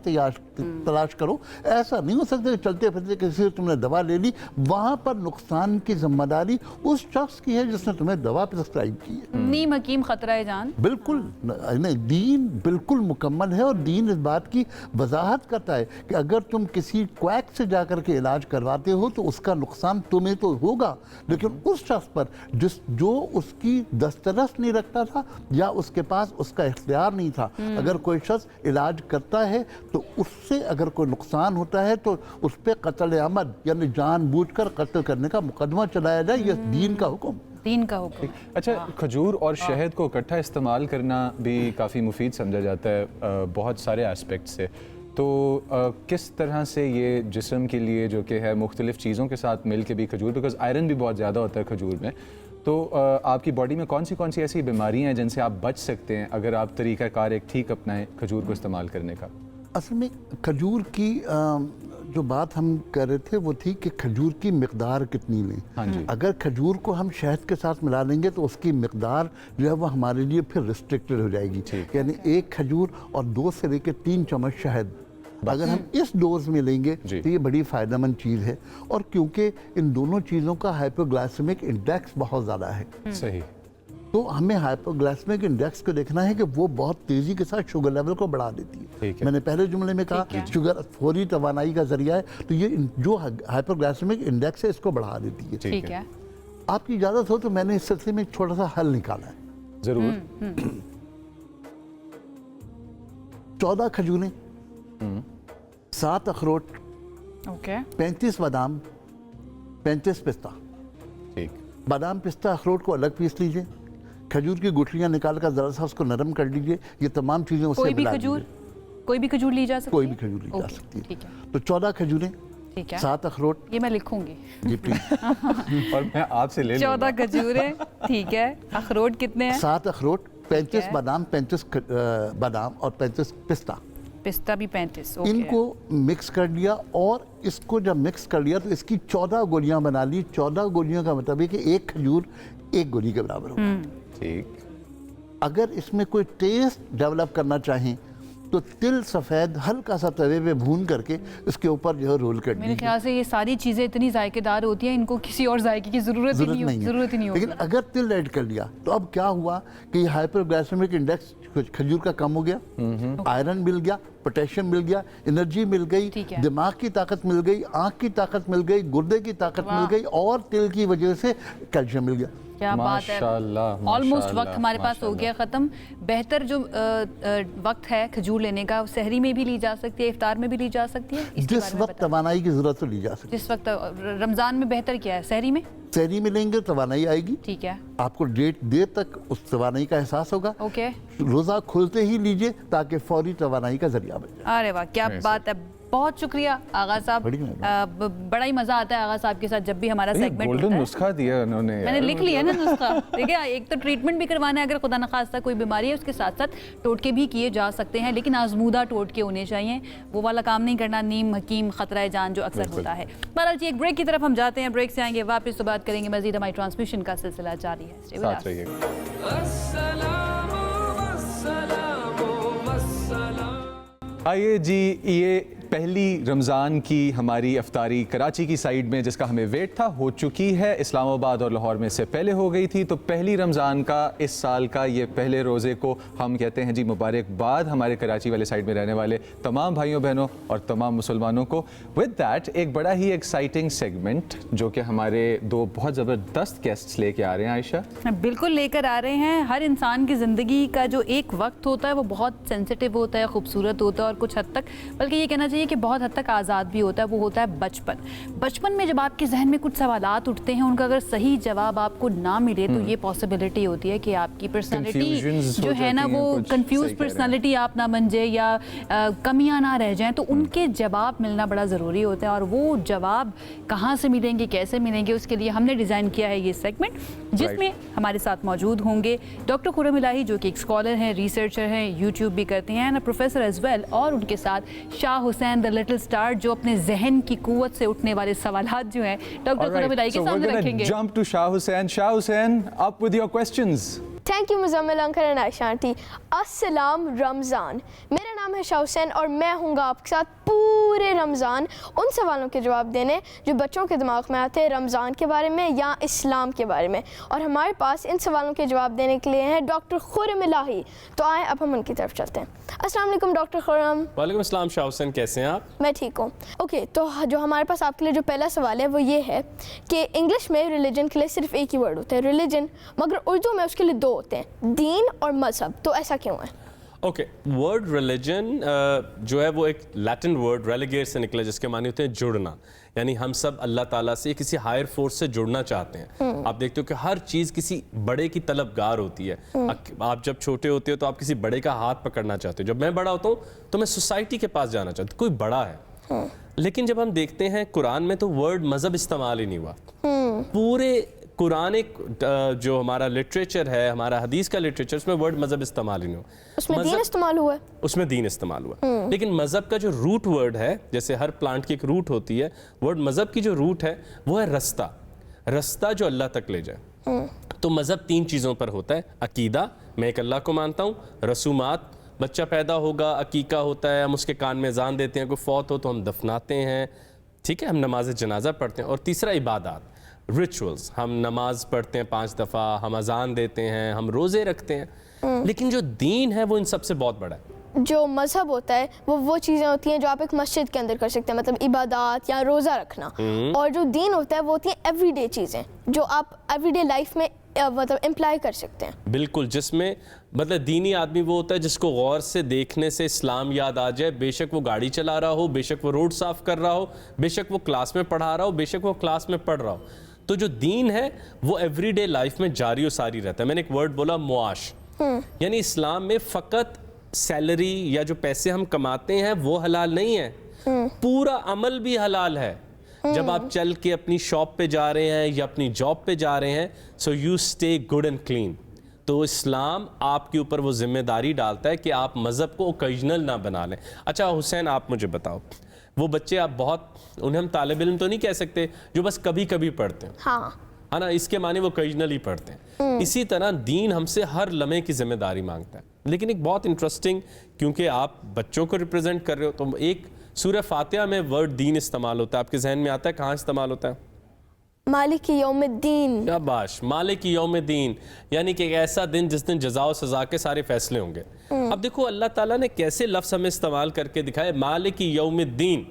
Speaker 7: तलाश करो। ऐसा नहीं हो सकता कि चलते फिरते किसी से तुमने दवा ले ली, वहाँ पर नुकसान की जिम्मेदारी उस शख्स की है जिसने तुम्हें दवा प्रिस्क्राइब की है।
Speaker 1: नीम हकीम खतरा है जान।
Speaker 7: बिल्कुल नहीं, दीन बिल्कुल मुकम्मल है और दीन इस बात की वजाहत करता है कि अगर तुम किसी क्वैक से जाकर के इलाज करवाते हो तो उसका नुकसान तुम्हें तो होगा, लेकिन उस शख्स पर जो उसकी दस्तरस नहीं रखता था या उसके पास उसका इख्तियार नहीं था, अगर कोई शख्स इलाज करता है तो उससे अगर कोई नुकसान होता है तो उस पर कत्ल अमद यानी जानबूझकर कत्ल करने का मुकदमा चलाया जाए। यह दीन का हुक्म,
Speaker 1: दीन का हुक्म।
Speaker 2: अच्छा, खजूर और शहद को इकट्ठा इस्तेमाल करना भी काफ़ी मुफीद समझा जाता है बहुत सारे एस्पेक्ट से। तो किस तरह से ये जिस्म के लिए जो कि है मुख्तलिफ़ चीज़ों के साथ मिल के भी खजूर, बिकॉज आयरन भी बहुत ज़्यादा होता है खजूर में, तो आपकी बॉडी में कौन सी ऐसी बीमारियां हैं जिनसे आप बच सकते हैं अगर आप तरीक़ाकार एक ठीक अपनाएं खजूर को इस्तेमाल करने का?
Speaker 7: असल में खजूर की जो बात हम कर रहे थे वो थी कि खजूर की मिकदार कितनी लें।
Speaker 2: हाँ जी।
Speaker 7: अगर खजूर को हम शहद के साथ मिला लेंगे तो उसकी मिकदार जो है वो हमारे लिए फिर रिस्ट्रिक्टेड हो जाएगी। यानी एक खजूर और 2 से लेकर 3 चम्मच शहद अगर हम इस डोज में लेंगे तो ये बड़ी फ़ायदेमंद चीज़ है। और क्योंकि इन दोनों चीज़ों का हाइपोग्लाइसेमिक इंडेक्स बहुत ज़्यादा है,
Speaker 2: सही,
Speaker 7: तो हमें हाइपोग्लाइसेमिक इंडेक्स को देखना है कि वो बहुत तेज़ी के साथ शुगर लेवल को बढ़ा देती है। मैंने पहले जुमले में कहा शुगर फौरी तवानाई का जरिया है, तो ये जो हाइपोग्लाइसेमिक इंडेक्स है इसको बढ़ा देती है।
Speaker 1: ठीक है।
Speaker 7: आपकी इजाज़त हो तो मैंने इस सिलसिले में एक छोटा सा हल निकाला है।
Speaker 2: ज़रूर।
Speaker 7: 14 खजूरें, 7 अखरोट, 35 बादाम, 35 पिस्ता।
Speaker 2: ठीक।
Speaker 7: बादाम पिस्ता अखरोट को अलग पीस लीजिए, खजूर की गुठलियाँ निकाल कर ज़रा सा उसको नरम कर लीजिए। ये तमाम चीज़ें उससे मिला लीजिए।
Speaker 1: कोई भी खजूर ली जा सकती है?
Speaker 7: कोई भी खजूर ली जा सकती है।
Speaker 1: ठीक है।
Speaker 7: तो 14 खजूरें, 7 अखरोट,
Speaker 1: ये मैं लिखूंगी
Speaker 7: जी प्लीज।
Speaker 2: और मैं आपसे ले
Speaker 1: 14 खजूरें, ठीक है। अखरोट कितने हैं?
Speaker 7: 7 अखरोट, 35 बादाम, 35 बादाम और 35 पिस्ता।
Speaker 1: पिस्ता भी 35।
Speaker 7: इनको मिक्स कर लिया और इसको जब मिक्स कर लिया तो इसकी 14 गोलियां बना ली। 14 गोलियों का मतलब है कि एक खजूर 1 गोली के बराबर होगा।
Speaker 2: ठीक।
Speaker 7: अगर इसमें कोई टेस्ट डेवलप करना चाहें तो तिल सफ़ेद हल्का सा तवे पे भून करके उसके ऊपर जो है रोल कर
Speaker 1: मेरे
Speaker 7: दीजिए।
Speaker 1: ख्याल से ये सारी चीज़ें इतनी जायकेदार होती हैं, इनको किसी और जायके की ज़रूरत ही नहीं
Speaker 7: है।
Speaker 1: होती।
Speaker 7: लेकिन अगर तिल ऐड कर लिया तो अब क्या हुआ कि हाइपरग्लाइसेमिक इंडेक्स खजूर का कम हो गया, आयरन मिल गया, पोटेशियम मिल गया, एनर्जी मिल गई, दिमाग की ताकत मिल गई, आँख की ताकत मिल गई, गुर्दे की ताकत मिल गई, और तिल की वजह से कैल्शियम मिल गया।
Speaker 1: क्या बात है, ऑलमोस्ट वक्त हमारे पास हो गया ख़त्म। बेहतर जो वक्त है खजूर लेने का, सहरी में भी ली जा सकती है, इफ्तार में भी ली जा सकती है,
Speaker 7: जिस वक्त तवानाई की ज़रूरत तो ली जा सकती है।
Speaker 1: जिस वक्त रमज़ान में बेहतर क्या है, सहरी में?
Speaker 7: सहरी में लेंगे तवानाई आएगी,
Speaker 1: ठीक है,
Speaker 7: आपको देर तक उस तवानाई का एहसास होगा।
Speaker 1: ओके,
Speaker 7: रोज़ा खोलते ही लीजिए ताकि फौरी तवानाई का जरिया बन जाए।
Speaker 1: अरे वाह, क्या बात है, बहुत शुक्रिया आगा साहब। बड़ा ही मजा आता है आगा साहब के साथ जब भी हमारा सेगमेंट होता है।
Speaker 2: नुस्खा दिया उन्होंने,
Speaker 1: मैंने लिख लिया ना नुस्खा। देखिए, एक तो ट्रीटमेंट भी करवाना है, अगर खुदा न खास्ता कोई बीमारी है, उसके साथ साथ टोटके भी किए जा सकते हैं, लेकिन आजमूदा टोटके होने चाहिए। वो वाला काम नहीं करना नीम हकीम खतरा जान जो अक्सर होता है। बहरहाल जी, एक ब्रेक की तरफ हम जाते हैं, ब्रेक से आएंगे वापस तो बात करेंगे मजीद। हमारी ट्रांसमिशन का सिलसिला जारी है,
Speaker 2: साथ रहिए। आइए जी, ये पहली रमज़ान की हमारी अफ्तारी कराची की साइड में जिसका हमें वेट था हो चुकी है। इस्लामाबाद और लाहौर में से पहले हो गई थी, तो पहली रमज़ान का इस साल का ये पहले रोज़े को हम कहते हैं जी मुबारकबाद हमारे कराची वाले साइड में रहने वाले तमाम भाइयों बहनों और तमाम मुसलमानों को। विद दैट एक बड़ा ही एक्साइटिंग सेगमेंट जो कि हमारे दो बहुत ज़बरदस्त गेस्ट्स लेके आ रहे हैं। आयशा,
Speaker 1: बिल्कुल लेकर आ रहे हैं। हर इंसान की ज़िंदगी का जो एक वक्त होता है वो बहुत सेंसिटिव होता है, खूबसूरत होता है और कुछ हद तक, बल्कि ये कहना चाहिए कि बहुत हद तक आज़ाद भी होता है। वो होता है बचपन। बचपन में जब आपके जहन में कुछ सवालात उठते हैं, उनका अगर सही जवाब आपको ना मिले तो ये पॉसिबिलिटी होती है कि आपकी पर्सनालिटी जो है ना वो कंफ्यूज पर्सनालिटी आप ना बन जाए या कमियां ना रह जाएं। तो उनके जवाब मिलना बड़ा ज़रूरी होता है, और वो जवाब कहाँ से मिलेंगे, कैसे मिलेंगे, उसके लिए हमने डिज़ाइन किया है ये सेगमेंट, जिसमें हमारे साथ मौजूद होंगे डॉक्टर खुर्रम इलाही जो कि एक स्कॉलर हैं, रिसर्चर हैं, यूट्यूब भी करते हैं, एंड प्रोफेसर एज वेल, और उनके साथ Shah Hussain the little star जो अपने जहन की कुव्वत से उठने वाले सवालात जो हैं डॉक्टर खुर्रम इलाही के सामने रखेंगे।
Speaker 2: Jump to Shah Hussain. Shah Hussain, up with your questions.
Speaker 8: Thank you Muzammil uncle and Ayesha aunty. अस्सलाम रमज़ान, मेरा नाम है शाह हुसैन और मैं हूँगा आपके साथ पूरे रमज़ान उन सवालों के जवाब देने जो बच्चों के दिमाग में आते हैं रमज़ान के बारे में या इस्लाम के बारे में, और हमारे पास इन सवालों के जवाब देने के लिए हैं डॉक्टर खुर्रम इलाही। तो आएँ अब हम उनकी तरफ चलते हैं। अस्सलाम वालेकुम डॉक्टर खुर्रम।
Speaker 9: वालेकुम अस्सलाम शाह हुसैन, कैसे हैं आप?
Speaker 8: मैं ठीक हूँ। ओके, तो जो हमारे पास आपके लिए जो पहला सवाल है वो ये है कि इंग्लिश में रिलीजन के लिए सिर्फ एक ही वर्ड होता है रिलीजन, मगर उर्दू में उसके लिए दो होते हैं, दीन और मजहब। तो ऐसा क्यों है?
Speaker 9: ओके, वर्ड रिलीजन जो है वो एक लैटिन वर्ड रेलिगेट से निकला जिसके माने होते हैं जुड़ना, यानी हम सब अल्लाह ताला से किसी हायर फोर्स से जुड़ना चाहते हैं। आप देखते हो कि हर चीज़ किसी बड़े की तलबगार होती है। आप जब छोटे होते हो तो आप किसी बड़े का हाथ पकड़ना चाहते हो, जब मैं बड़ा होता हूँ तो मैं सोसाइटी के पास जाना चाहता हूँ, कोई बड़ा है। लेकिन जब हम देखते हैं कुरान में तो वर्ड मजहब इस्तेमाल ही नहीं हुआ। पूरे कुरानिक जो हमारा लिटरेचर है, हमारा हदीस का लिटरेचर, उसमें वर्ड मजहब इस्तेमाल ही नहीं हुआ।
Speaker 8: उसमें दीन इस्तेमाल हुआ है।
Speaker 9: उसमें दीन इस्तेमाल हुआ, लेकिन मजहब का जो रूट वर्ड है, जैसे हर प्लांट की एक रूट होती है, वर्ड मजहब की जो रूट है वो है रास्ता, रास्ता जो अल्लाह तक ले जाए। तो मजहब तीन चीज़ों पर होता है। अकीदा, मैं एक अल्लाह को मानता हूँ। रसूमात, बच्चा पैदा होगा, अकीका होता है, हम उसके कान में अजान देते हैं, कोई फौत हो तो हम दफनाते हैं, ठीक है, हम नमाज जनाजा पढ़ते हैं। और तीसरा इबादत, रिचुअल्स, हम नमाज पढ़ते हैं 5 दफ़ा, हम अजान देते हैं, हम रोज़े रखते हैं। लेकिन जो दीन है वो इन सबसे बहुत बड़ा है।
Speaker 8: जो मजहब होता है वो चीज़ें होती हैं जो आप एक मस्जिद के अंदर कर सकते हैं, मतलब इबादत या रोज़ा रखना। और जो दीन होता है वो होती हैं एवरीडे चीज़ें जो आप एवरीडे लाइफ में मतलब इम्प्लाई कर सकते हैं।
Speaker 9: बिल्कुल, जिसमें मतलब दीनी आदमी वो होता है जिसको गौर से देखने से इस्लाम याद आ जाए, बेशक वो गाड़ी चला रहा हो, बेशक वो रोड साफ कर रहा हो, बेशक वो क्लास में पढ़ा रहा हो, बेशक वो क्लास में पढ़ रहा हो। तो जो दीन है वो एवरीडे लाइफ में जारी और सारी रहता है। मैंने एक वर्ड बोला मुआश, यानी इस्लाम में फ़कत सैलरी या जो पैसे हम कमाते हैं वो हलाल नहीं है, पूरा अमल भी हलाल है। जब आप चल के अपनी शॉप पे जा रहे हैं या अपनी जॉब पे जा रहे हैं, so you stay good and clean. तो इस्लाम आपके ऊपर वो जिम्मेदारी डालता है कि आप मज़हब को ओकेजनल ना बना लें। अच्छा हुसैन, आप मुझे बताओ, वो बच्चे आप बहुत, उन्हें हम तालिब इल्म तो नहीं कह सकते जो बस कभी कभी पढ़ते हैं, हाँ ना, इसके माने वो ओकेजनली पढ़ते हैं। इसी तरह दीन हमसे हर लम्हे की जिम्मेदारी मांगता है। لیکن ایک بہت انٹرسٹنگ, کیونکہ آپ بچوں کو ریپرزینٹ کر رہے ہو, تو ایک سورہ فاتحہ میں ورڈ دین استعمال ہوتا ہے, آپ کے ذہن میں آتا ہے کہاں استعمال ہوتا ہے؟
Speaker 8: مالک یوم الدین.
Speaker 9: شاباش, مالک یوم الدین, یعنی کہ ایک ایسا دن جس دن جزا و سزا کے سارے فیصلے ہوں گے. اب دیکھو اللہ تعالیٰ نے کیسے لفظ ہمیں استعمال کر کے دکھائے, مالک یوم الدین,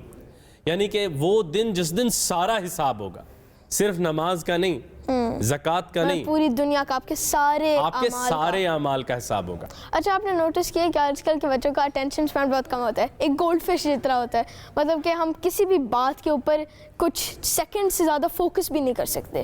Speaker 9: یعنی کہ وہ دن جس دن سارا حساب ہوگا, صرف نماز کا نہیں, زکوٰۃ کا نہیں,
Speaker 8: پوری دنیا کا, آپ کے سارے
Speaker 9: اعمال کا حساب ہوگا.
Speaker 8: اچھا, آپ نے نوٹس کیا کہ آج کل کے بچوں کا اٹینشن اسپین بہت کم ہوتا ہے, ایک گولڈ فش جتنا ہوتا ہے, مطلب کہ ہم کسی بھی بات کے اوپر کچھ سیکنڈ سے زیادہ فوکس بھی نہیں کر سکتے.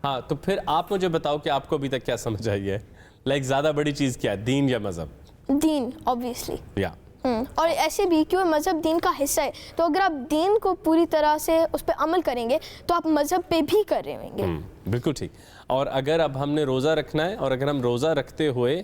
Speaker 9: ہاں, تو پھر آپ مجھے بتاؤ کہ آپ کو ابھی تک کیا سمجھ آئی ہے, لائک زیادہ بڑی چیز کیا ہے, دین یا مذہب؟
Speaker 8: دین obviously.
Speaker 9: یا
Speaker 8: اور ایسے بھی کہ وہ مذہب دین کا حصہ ہے, تو اگر آپ دین کو پوری طرح سے اس پہ عمل کریں گے تو آپ مذہب پہ بھی کر رہے ہوں گے.
Speaker 9: بالکل ٹھیک. اور اگر اب ہم نے روزہ رکھنا ہے, اور اگر ہم روزہ رکھتے ہوئے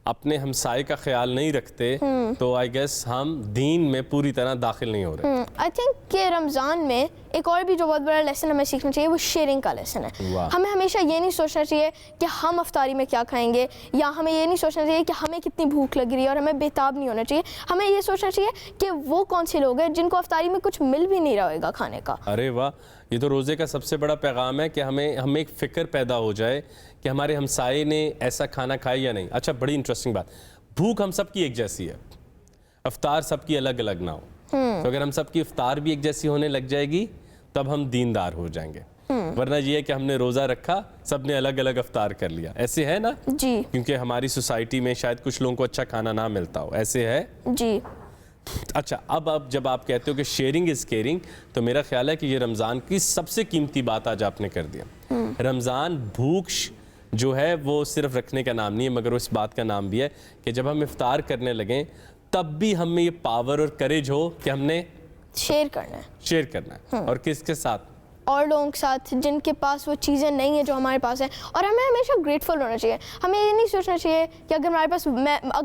Speaker 9: اپنے ہمسائے کا خیال نہیں رکھتے, تو آئی گیس ہم دین میں پوری طرح داخل نہیں ہو رہے.
Speaker 8: آئی تھنک کہ رمضان میں ایک اور بھی جو بہت بڑا لیسن ہمیں سیکھنا چاہیے وہ شیئرنگ کا لیسن ہے. ہمیں ہمیشہ یہ نہیں سوچنا چاہیے کہ ہم افطاری میں کیا کھائیں گے, یا ہمیں یہ نہیں سوچنا چاہیے کہ ہمیں کتنی بھوک لگ رہی ہے, اور ہمیں بےتاب نہیں ہونا چاہیے. ہمیں یہ سوچنا چاہیے کہ وہ کون سے لوگ ہیں جن کو افطاری میں کچھ مل بھی نہیں رہا ہوگا کھانے کا.
Speaker 9: ارے واہ, یہ تو روزے کا سب سے بڑا پیغام ہے کہ ہمیں ایک فکر پیدا ہو جائے کہ ہمارے ہمسائے نے ایسا کھانا کھایا یا نہیں. اچھا, بڑی انٹرسٹنگ بات, بھوک ہم سب کی ایک جیسی ہے, افطار سب کی الگ الگ نہ ہو. تو اگر ہم سب کی افطار بھی ایک جیسی ہونے لگ جائے گی تب ہم دیندار ہو جائیں گے. ورنہ یہ ہے کہ ہم نے روزہ رکھا, سب نے الگ الگ افطار کر لیا. ایسے ہے نا
Speaker 8: جی,
Speaker 9: کیونکہ ہماری سوسائٹی میں شاید کچھ لوگوں کو اچھا کھانا نہ ملتا ہو, ایسے ہے
Speaker 8: جی.
Speaker 9: اچھا, اب جب آپ کہتے ہو کہ شیئرنگ از کیئرنگ, تو میرا خیال ہے کہ یہ رمضان کی سب سے قیمتی بات آج آپ نے کر دیا. رمضان بھوک جو ہے وہ صرف رکھنے کا نام نہیں ہے, مگر وہ اس بات کا نام بھی ہے کہ جب ہم افطار کرنے لگیں تب بھی ہم میں یہ پاور اور کریج ہو کہ ہم نے
Speaker 8: شیئر کرنا ہے.
Speaker 9: اور کس کے ساتھ؟
Speaker 8: اور لوگوں کے ساتھ جن کے پاس وہ چیزیں نہیں ہیں جو ہمارے پاس ہیں. اور ہمیں ہمیشہ گریٹفل ہونا چاہیے. ہمیں یہ نہیں سوچنا چاہیے کہ اگر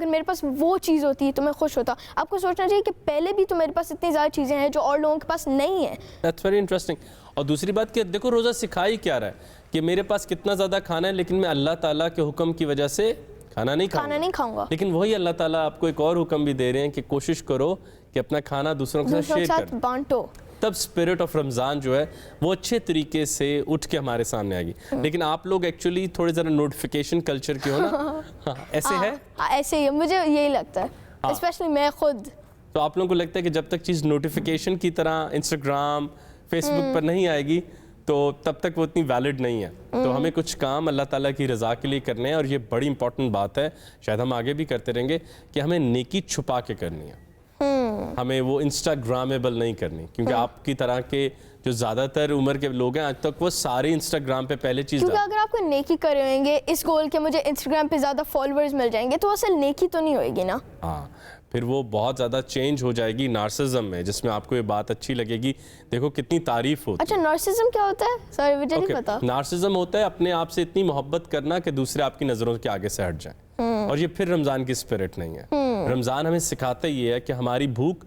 Speaker 8: میرے پاس وہ چیز ہوتی تو میں خوش ہوتا. آپ کو سوچنا چاہیے کہ پہلے بھی تو میرے پاس اتنی زیادہ چیزیں ہیں جو اور لوگوں کے پاس نہیں ہیں.
Speaker 9: That's very interesting. اور دوسری بات کہ دیکھو روزہ سکھائی کیا رہا ہے کہ میرے پاس کتنا زیادہ کھانا ہے, لیکن میں اللہ تعالیٰ کے حکم کی وجہ سے کھانا نہیں کھاؤں گا. لیکن وہی اللہ تعالیٰ آپ کو ایک اور حکم بھی دے رہے ہیں کہ کوشش کرو کہ اپنا کھانا دوسروں کے ساتھ شیئر کرو,
Speaker 8: بانٹو.
Speaker 9: تب اسپرٹ آف رمضان جو ہے وہ اچھے طریقے سے اٹھ کے ہمارے سامنے آئے گی. لیکن آپ لوگ ایکچولی تھوڑے ذرا نوٹیفیکیشن کلچر کے ہو نا, ایسے ہے,
Speaker 8: ایسے ہی مجھے یہی لگتا ہے, اسپیشلی میں خود.
Speaker 9: تو آپ لوگوں کو لگتا ہے کہ جب تک چیز نوٹیفیکیشن کی طرح انسٹاگرام فیس بک پر نہیں آئے گی تو تب تک وہ اتنی ویلڈ نہیں ہے. تو ہمیں کچھ کام اللہ تعالیٰ کی رضا کے لیے کرنے ہیں, اور یہ بڑی امپورٹنٹ بات ہے, شاید ہم آگے بھی کرتے رہیں گے, کہ ہمیں نیکی چھپا کے کرنی ہے. ہمیں وہ انسٹاگرامیبل نہیں کرنی, کیونکہ آپ کی طرح کے جو زیادہ تر عمر کے لوگ ہیں آج تک وہ سارے انسٹاگرام پہ پہلے چیز,
Speaker 8: کیونکہ اگر آپ کو نیکی کر رہے ہوں گے اس گول کے مجھے انسٹاگرام پہ زیادہ فالوورز مل جائیں گے, تو اصل نیکی تو نہیں ہوئے گی نا.
Speaker 9: ہاں, پھر وہ بہت زیادہ چینج ہو جائے گی نارسزم میں, جس میں آپ کو یہ بات اچھی لگے گی. دیکھو کتنی تعریف ہوتی ہے.
Speaker 8: اچھا, نارسزم کیا ہوتا ہے؟ سوری مجھے نہیں پتا.
Speaker 9: نارسزم ہوتا ہے اپنے آپ سے اتنی محبت کرنا کہ دوسرے آپ کی نظروں کے آگے سے ہٹ جائیں, اور یہ پھر رمضان کی اسپرٹ نہیں ہے. رمضان ہمیں سکھاتا یہ ہے کہ ہماری بھوک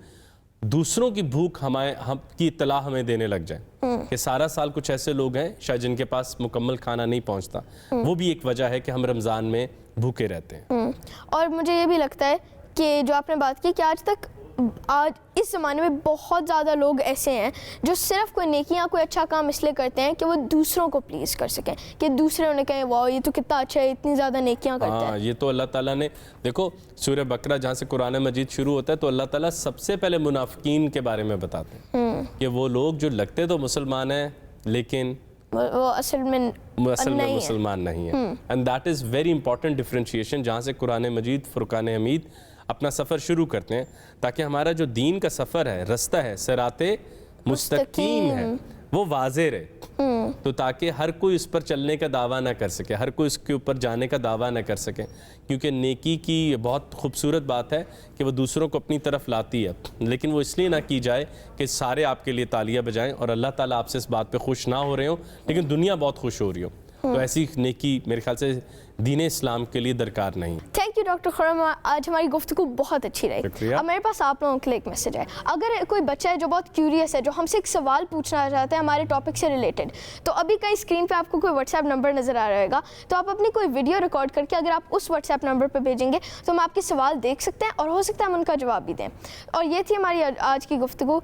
Speaker 9: دوسروں کی بھوک ہم کی اطلاع ہمیں دینے لگ جائیں, کہ سارا سال کچھ ایسے لوگ ہیں شاید جن کے پاس مکمل کھانا نہیں پہنچتا. وہ بھی ایک وجہ ہے کہ ہم رمضان میں بھوکے رہتے ہیں.
Speaker 8: اور مجھے یہ بھی لگتا ہے کہ جو آپ نے بات کی کہ آج اس زمانے میں بہت زیادہ لوگ ایسے ہیں جو صرف کوئی نیکیاں کوئی اچھا کام اس لیے کرتے ہیں کہ وہ دوسروں کو پلیز کر سکیں, کہ دوسرے انہیں کہیں واہ یہ تو کتنا اچھا ہے, اتنی زیادہ نیکیاں کرتے ہیں.
Speaker 9: یہ تو اللہ تعالیٰ نے, دیکھو سورہ بقرہ جہاں سے قرآن مجید شروع ہوتا ہے, تو اللہ تعالیٰ سب سے پہلے منافقین کے بارے میں بتاتے ہیں کہ وہ لوگ جو لگتے تو مسلمان ہیں لیکن
Speaker 8: وہ اصل میں
Speaker 9: مسلمان نہیں ہیں. And that is very important differentiation, جہاں سے قرآن مجید فرقان حمید اپنا سفر شروع کرتے ہیں, تاکہ ہمارا جو دین کا سفر ہے, رستہ ہے, صراط مستقیم ہے, وہ واضح رہے. تو تاکہ ہر کوئی اس پر چلنے کا دعویٰ نہ کر سکے, ہر کوئی اس کے اوپر جانے کا دعویٰ نہ کر سکے, کیونکہ نیکی کی یہ بہت خوبصورت بات ہے کہ وہ دوسروں کو اپنی طرف لاتی ہے, لیکن وہ اس لیے نہ کی جائے کہ سارے آپ کے لیے تالیاں بجائیں اور اللہ تعالیٰ آپ سے اس بات پہ خوش نہ ہو رہے ہوں لیکن دنیا بہت خوش ہو رہی ہو. تو ایسی نیکی میرے خیال سے دین اسلام کے لیے درکار نہیں.
Speaker 8: تھینک یو ڈاکٹر خرم, آج ہماری گفتگو بہت اچھی رہی. اب میرے پاس آپ لوگوں کے لیے ایک میسج ہے. اگر کوئی بچہ ہے جو بہت کیوریس ہے, جو ہم سے ایک سوال پوچھنا چاہتا ہے ہمارے ٹاپک سے ریلیٹڈ, تو ابھی کہیں اسکرین پہ آپ کو کوئی واٹس ایپ نمبر نظر آ رہے گا, تو آپ اپنی کوئی ویڈیو ریکارڈ کر کے اگر آپ اس واٹس ایپ نمبر پہ بھیجیں گے تو ہم آپ کے سوال دیکھ سکتے ہیں اور ہو سکتا ہے ہم ان کا جواب بھی دیں. اور یہ تھی ہماری آج کی گفتگو.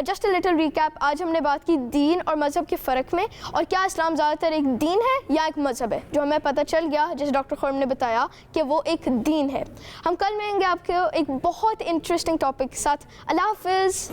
Speaker 8: جسٹ اے لٹل ریکیپ, آج ہم نے بات کی دین اور مذہب کے فرق میں, اور کیا اسلام زیادہ تر ایک دین ہے یا ایک مذہب ہے. جو ہمیں پتہ چل گیا جیسے ڈاکٹر خرم نے بتایا کہ وہ ایک دین ہے. ہم کل ملیں گے آپ کو ایک بہت انٹرسٹنگ ٹاپک کے ساتھ. اللہ حافظ.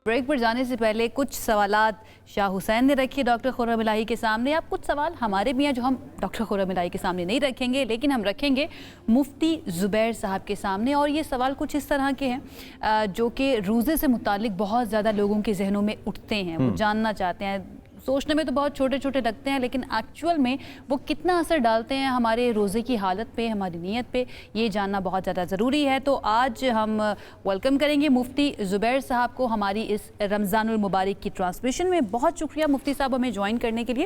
Speaker 1: بریک پر جانے سے پہلے کچھ سوالات شاہ حسین نے رکھے ڈاکٹر خرم الہی کے سامنے. اب کچھ سوال ہمارے بھی ہیں جو ہم ڈاکٹر خرم الہی کے سامنے نہیں رکھیں گے, لیکن ہم رکھیں گے مفتی زبیر صاحب کے سامنے. اور یہ سوال کچھ اس طرح کے ہیں جو کہ روزے سے متعلق بہت زیادہ لوگوں کے ذہنوں میں اٹھتے ہیں, وہ جاننا چاہتے ہیں. سوچنے میں تو بہت چھوٹے چھوٹے لگتے ہیں, لیکن ایکچول میں وہ کتنا اثر ڈالتے ہیں ہمارے روزے کی حالت پہ, ہماری نیت پہ, یہ جاننا بہت زیادہ ضروری ہے. تو آج ہم ویلکم کریں گے مفتی زبیر صاحب کو ہماری اس رمضان المبارک کی ٹرانسمیشن میں. بہت شکریہ مفتی صاحب ہمیں جوائن کرنے کے لیے.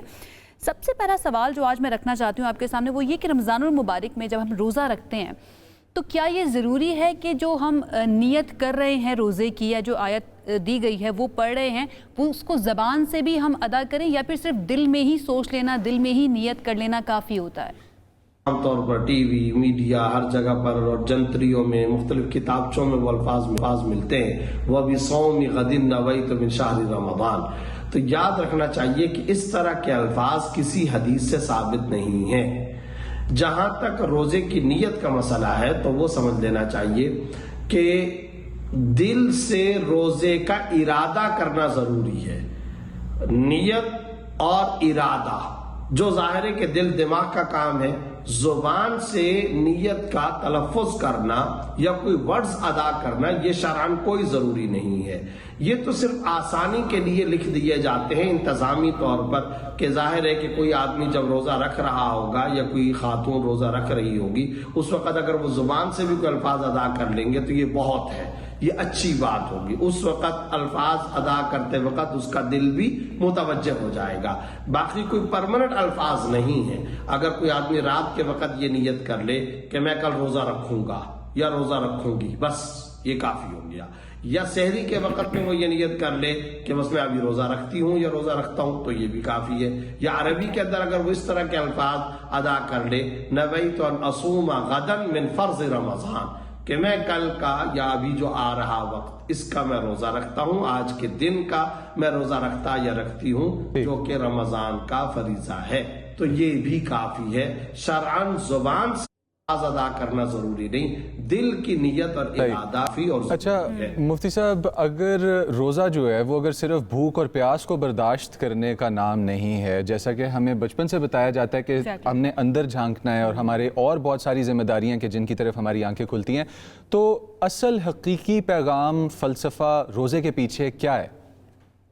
Speaker 1: سب سے پہلا سوال جو آج میں رکھنا چاہتی ہوں آپ کے سامنے وہ یہ کہ رمضان المبارک میں جب ہم روزہ رکھتے ہیں تو کیا یہ ضروری ہے کہ جو ہم نیت کر رہے ہیں روزے کی, یا جو آیت دی گئی ہے وہ پڑھ رہے ہیں, وہ اس کو زبان سے بھی ہم ادا کریں, یا پھر صرف دل میں ہی سوچ لینا, دل میں ہی نیت کر لینا کافی ہوتا ہے؟
Speaker 10: عام طور پر ٹی وی, میڈیا, ہر جگہ پر اور جنتریوں میں, مختلف کتابچوں میں وہ الفاظ ملتے ہیں, وہ بھی صوم غد نویت من شہر رمضان. تو یاد رکھنا چاہیے کہ اس طرح کے الفاظ کسی حدیث سے ثابت نہیں ہیں. جہاں تک روزے کی نیت کا مسئلہ ہے تو وہ سمجھ لینا چاہیے کہ دل سے روزے کا ارادہ کرنا ضروری ہے. نیت اور ارادہ جو ظاہر ہے کہ دل دماغ کا کام ہے, زبان سے نیت کا تلفظ کرنا یا کوئی ورڈز ادا کرنا یہ شرعاً کوئی ضروری نہیں ہے. یہ تو صرف آسانی کے لیے لکھ دیے جاتے ہیں انتظامی طور پر کہ ظاہر ہے کہ کوئی آدمی جب روزہ رکھ رہا ہوگا یا کوئی خاتون روزہ رکھ رہی ہوگی, اس وقت اگر وہ زبان سے بھی کوئی الفاظ ادا کر لیں گے تو یہ بہت ہے, یہ اچھی بات ہوگی. اس وقت الفاظ ادا کرتے وقت اس کا دل بھی متوجہ ہو جائے گا. باقی کوئی پرماننٹ الفاظ نہیں ہے. اگر کوئی آدمی رات کے وقت یہ نیت کر لے کہ میں کل روزہ رکھوں گا یا روزہ رکھوں گی, بس یہ کافی ہو گیا. یا سحری کے وقت میں وہ یہ نیت کر لے کہ بس میں ابھی روزہ رکھتی ہوں یا روزہ رکھتا ہوں, تو یہ بھی کافی ہے. یا عربی کے اندر اگر وہ اس طرح کے الفاظ ادا کر لے, نویت ان اصوم غدا من فرض رمضان, کہ میں کل کا یا ابھی جو آ رہا وقت اس کا میں روزہ رکھتا ہوں, آج کے دن کا میں روزہ رکھتا یا رکھتی ہوں جو کہ رمضان کا فریضہ ہے, تو یہ بھی کافی ہے. شرعاً زبان سے ادا کرنا ضروری نہیں, دل کی نیت اور ارادہ فی اور
Speaker 2: اچھا مفتی صاحب, اگر روزہ جو ہے وہ اگر صرف بھوک اور پیاس کو برداشت کرنے کا نام نہیں ہے, جیسا کہ ہمیں بچپن سے بتایا جاتا ہے کہ ہم نے اندر جھانکنا ہے اور ہمارے اور بہت ساری ذمہ داریاں کہ جن کی طرف ہماری آنکھیں کھلتی ہیں, تو اصل حقیقی پیغام فلسفہ روزے کے پیچھے کیا ہے؟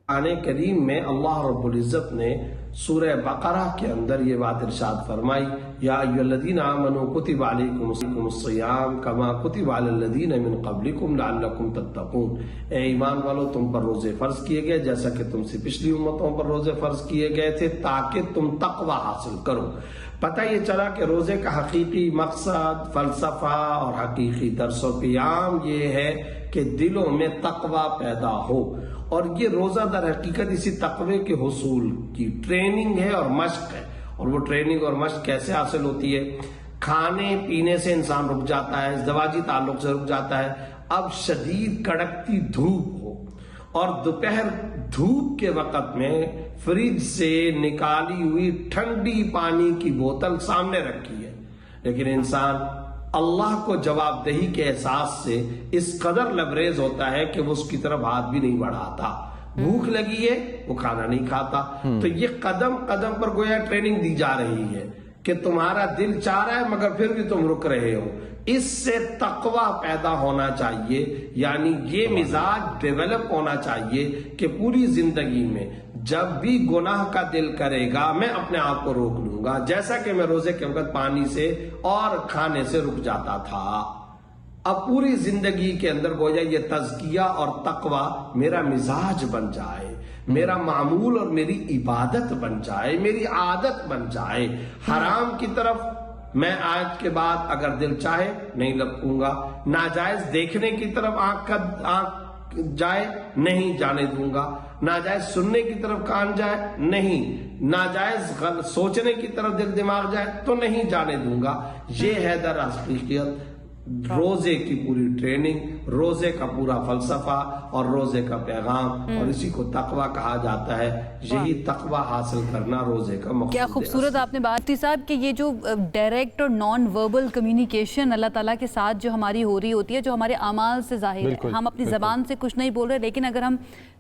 Speaker 10: قرآن کریم میں اللہ رب العزت نے سورہ بقرہ کے اندر یہ بات ارشاد فرمائی, یا ایھا الذین آمنوا کتب علیکم الصیام کما کتب علی الذین من قبلکم لعلکم تتقون. اے ایمان والو, تم پر روزے فرض کیے گئے جیسا کہ تم سے پچھلی امتوں پر روزے فرض کیے گئے تھے تاکہ تم تقوی حاصل کرو. پتہ یہ چلا کہ روزے کا حقیقی مقصد, فلسفہ اور حقیقی درس و قیام یہ ہے کہ دلوں میں تقوی پیدا ہو, اور یہ روزہ در حقیقت اسی تقوی کے حصول کی ٹریننگ ہے اور مشق ہے. اور وہ ٹریننگ اور مشق کیسے حاصل ہوتی ہے؟ کھانے پینے سے انسان رک جاتا ہے, ازدواجی تعلق سے رک جاتا ہے. اب شدید کڑکتی دھوپ ہو اور دوپہر دھوپ کے وقت میں فریج سے نکالی ہوئی ٹھنڈی پانی کی بوتل سامنے رکھی ہے, لیکن انسان اللہ کو جواب دہی کے احساس سے اس قدر لبریز ہوتا ہے کہ وہ اس کی طرف ہاتھ بھی نہیں بڑھاتا. بھوک لگی ہے وہ کھانا نہیں کھاتا. تو یہ قدم قدم پر گویا ٹریننگ دی جا رہی ہے کہ تمہارا دل چاہ رہا ہے مگر پھر بھی تم رک رہے ہو. اس سے تقوی پیدا ہونا چاہیے, یعنی یہ مزاج ڈیولپ ہونا چاہیے کہ پوری زندگی میں جب بھی گناہ کا دل کرے گا میں اپنے آپ کو روک لوں گا, جیسا کہ میں روزے کے وقت پانی سے اور کھانے سے رک جاتا تھا. اب پوری زندگی کے اندر گویا یہ تزکیہ اور تقوی میرا مزاج بن جائے، میرا معمول اور میری عبادت بن جائے، میری عادت بن جائے. حرام کی طرف میں آج کے بعد اگر دل چاہے نہیں لپکوں گا، ناجائز دیکھنے کی طرف آنکھ جائے نہیں جانے دوں گا، ناجائز سننے کی طرف کان جائے نہیں، ناجائز سوچنے کی طرف دل دماغ جائے تو نہیں جانے دوں گا. یہ ہے در حقیقت روزے کی پوری ٹریننگ، روزے کا پورا فلسفہ اور روزے کا پیغام، اور اسی کو تقوی کہا جاتا ہے. یہی تقوی حاصل کرنا روزے کا مقصود ہے.
Speaker 1: کیا خوبصورت آپ نے بات کی صاحب کہ یہ جو ڈائریکٹ اور نان وربل کمیونیکیشن اللہ تعالیٰ کے ساتھ جو ہماری ہو رہی ہوتی ہے، جو ہمارے اعمال سے ظاہر ہے. ہم اپنی زبان سے کچھ نہیں بول رہے، لیکن اگر ہم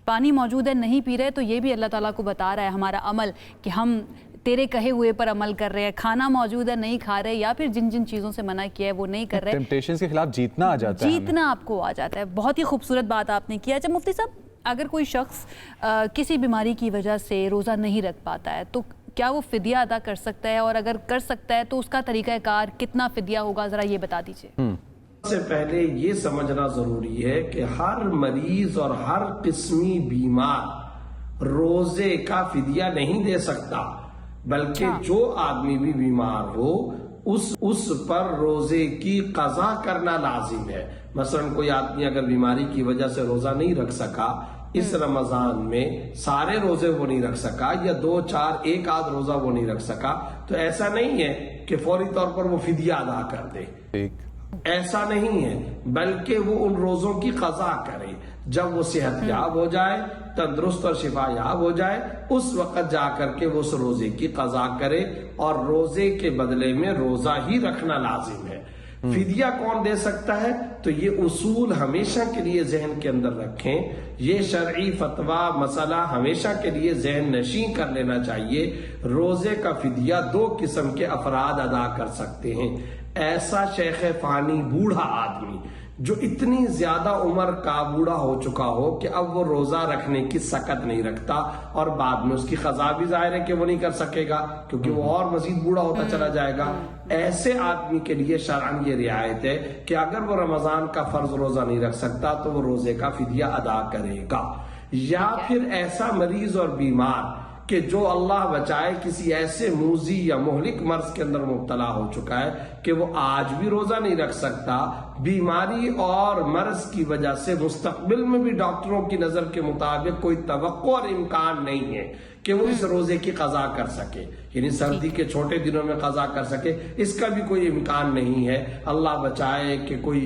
Speaker 1: پانی موجود ہے نہیں پی رہے تو یہ بھی اللہ تعالیٰ کو بتا رہا ہے ہمارا عمل کہ ہم تیرے کہے ہوئے پر عمل کر رہے ہیں. کھانا موجود ہے نہیں کھا رہے، یا پھر جن جن چیزوں سے منع کیا ہے وہ نہیں کر رہے.
Speaker 2: ٹیمپٹیشنز کے خلاف جیتنا آ جاتا ہے،
Speaker 1: جیتنا آپ کو آ جاتا ہے. بہت ہی خوبصورت بات آپ نے کیا. اچھا مفتی صاحب، اگر کوئی شخص کسی بیماری کی وجہ سے روزہ نہیں رکھ پاتا ہے تو کیا وہ فدیہ ادا کر سکتا ہے؟ اور اگر کر سکتا ہے تو اس کا طریقہ کار کتنا فدیہ ہوگا، ذرا یہ بتا دیجیے.
Speaker 10: سب سے پہلے یہ سمجھنا ضروری ہے کہ ہر مریض اور ہر قسمی بیمار روزے کا فدیہ نہیں دے سکتا، بلکہ جو آدمی بھی بیمار ہو اس پر روزے کی قضا کرنا لازم ہے. مثلا کوئی آدمی اگر بیماری کی وجہ سے روزہ نہیں رکھ سکا اس رمضان میں، سارے روزے وہ نہیں رکھ سکا، یا 2 4 1 آدھ روزہ وہ نہیں رکھ سکا، تو ایسا نہیں ہے کہ فوری طور پر وہ فدیہ ادا کر دے. ایسا نہیں ہے، بلکہ وہ ان روزوں کی قضا کرے. جب وہ صحت یاب ہو جائے، تندرست اور شفا یاب ہو جائے، اس وقت جا کر کے وہ اس روزے کی قضا کرے، اور روزے کے بدلے میں روزہ ہی رکھنا لازم ہے. فدیہ کون دے سکتا ہے؟ تو یہ اصول ہمیشہ کے لیے ذہن کے اندر رکھیں. یہ شرعی فتویٰ مسئلہ ہمیشہ کے لیے ذہن نشین کر لینا چاہیے. روزے کا فدیہ 2 قسم کے افراد ادا کر سکتے ہیں. ایسا شیخ فانی بوڑھا آدمی جو اتنی زیادہ عمر کا بوڑھا ہو چکا ہو کہ اب وہ روزہ رکھنے کی سکت نہیں رکھتا، اور بعد میں اس کی قضا بھی ظاہر ہے کہ وہ نہیں کر سکے گا کیونکہ وہ اور مزید بوڑھا ہوتا چلا جائے گا. ایسے آدمی کے لیے شرعاً یہ رعایت ہے کہ اگر وہ رمضان کا فرض روزہ نہیں رکھ سکتا تو وہ روزے کا فدیہ ادا کرے گا. یا پھر ایسا مریض اور بیمار کہ جو اللہ بچائے کسی ایسے موذی یا مہلک مرض کے اندر مبتلا ہو چکا ہے کہ وہ آج بھی روزہ نہیں رکھ سکتا، بیماری اور مرض کی وجہ سے مستقبل میں بھی ڈاکٹروں کی نظر کے مطابق کوئی توقع اور امکان نہیں ہے کہ وہ اس روزے کی قضا کر سکے، یعنی سردی کے چھوٹے دنوں میں قضا کر سکے، اس کا بھی کوئی امکان نہیں ہے. اللہ بچائے کہ کوئی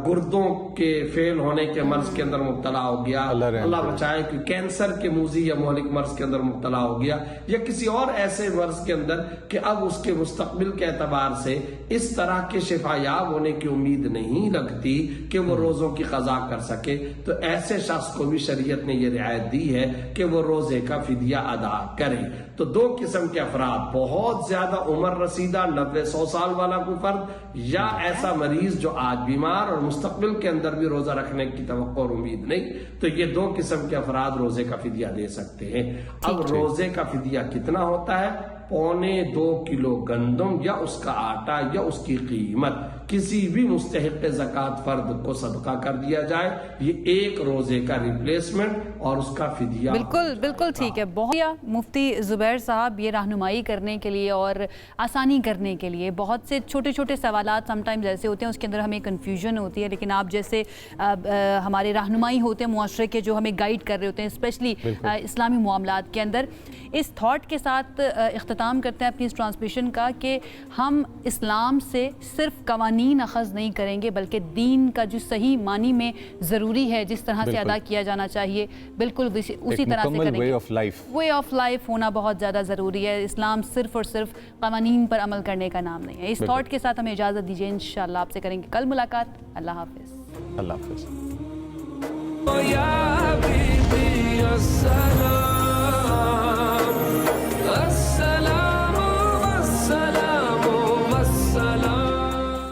Speaker 10: گردوں کے فیل ہونے کے مرض کے اندر مبتلا ہو گیا، اللہ بچائے کہ کینسر کے موذی یا مہلک مرض کے اندر مبتلا ہو گیا، یا کسی اور ایسے مرض کے اندر کہ اب اس کے مستقبل کے اعتبار سے اس طرح کے شفا یاب ہونے کی امید نہیں لگتی کہ وہ روزوں کی قضا کر سکے، تو ایسے شخص کو بھی شریعت نے یہ رعایت دی ہے کہ وہ روزے کا فدیہ ادا کرے. تو 2 قسم کے افراد، بہت زیادہ عمر رسیدہ 90-100 سال والا کوئی فرد، یا ایسا مریض جو آج بیمار اور مستقبل کے اندر بھی روزہ رکھنے کی توقع اور امید نہیں، تو یہ 2 قسم کے افراد روزے کا فدیہ دے سکتے ہیں. اب روزے کا فدیہ کتنا ہوتا ہے؟ 1.25 کلو گندم یا اس کا آٹا یا اس کی قیمت کسی بھی مستحق زکوٰۃ فرد کو صدقہ کر دیا جائے. یہ 1 روزے کا ریپلیسمنٹ اور اس کا فدیہ.
Speaker 1: بالکل ٹھیک ہے. بہت مفتی زبیر صاحب یہ رہنمائی کرنے کے لیے اور آسانی کرنے کے لیے بہت سے چھوٹے چھوٹے سوالات سم ٹائمز ایسے ہوتے ہیں اس کے اندر ہمیں کنفیوژن ہوتی ہے، لیکن آپ جیسے ہمارے رہنمائی ہوتے ہیں معاشرے کے جو ہمیں گائیڈ کر رہے ہوتے ہیں اسپیشلی اسلامی معاملات کے اندر، اس تھاٹ کے ساتھ اختتام کرتے ہیں اپنی اس ٹرانسمیشن کا کہ ہم اسلام سے صرف قوانین اخذ نہیں کریں گے بلکہ دین کا جو صحیح معنی میں ضروری ہے جس طرح سے ادا کیا جانا چاہیے بالکل اسی طرح سے کریں گے. وے آف لائف ہونا بہت زیادہ ضروری ہے. اسلام صرف اور صرف قوانین پر عمل کرنے کا نام نہیں ہے. اس تھاٹ کے ساتھ ہمیں اجازت دیجیے، انشاءاللہ آپ سے کریں گے کل ملاقات. اللہ حافظ.
Speaker 2: اللہ حافظ.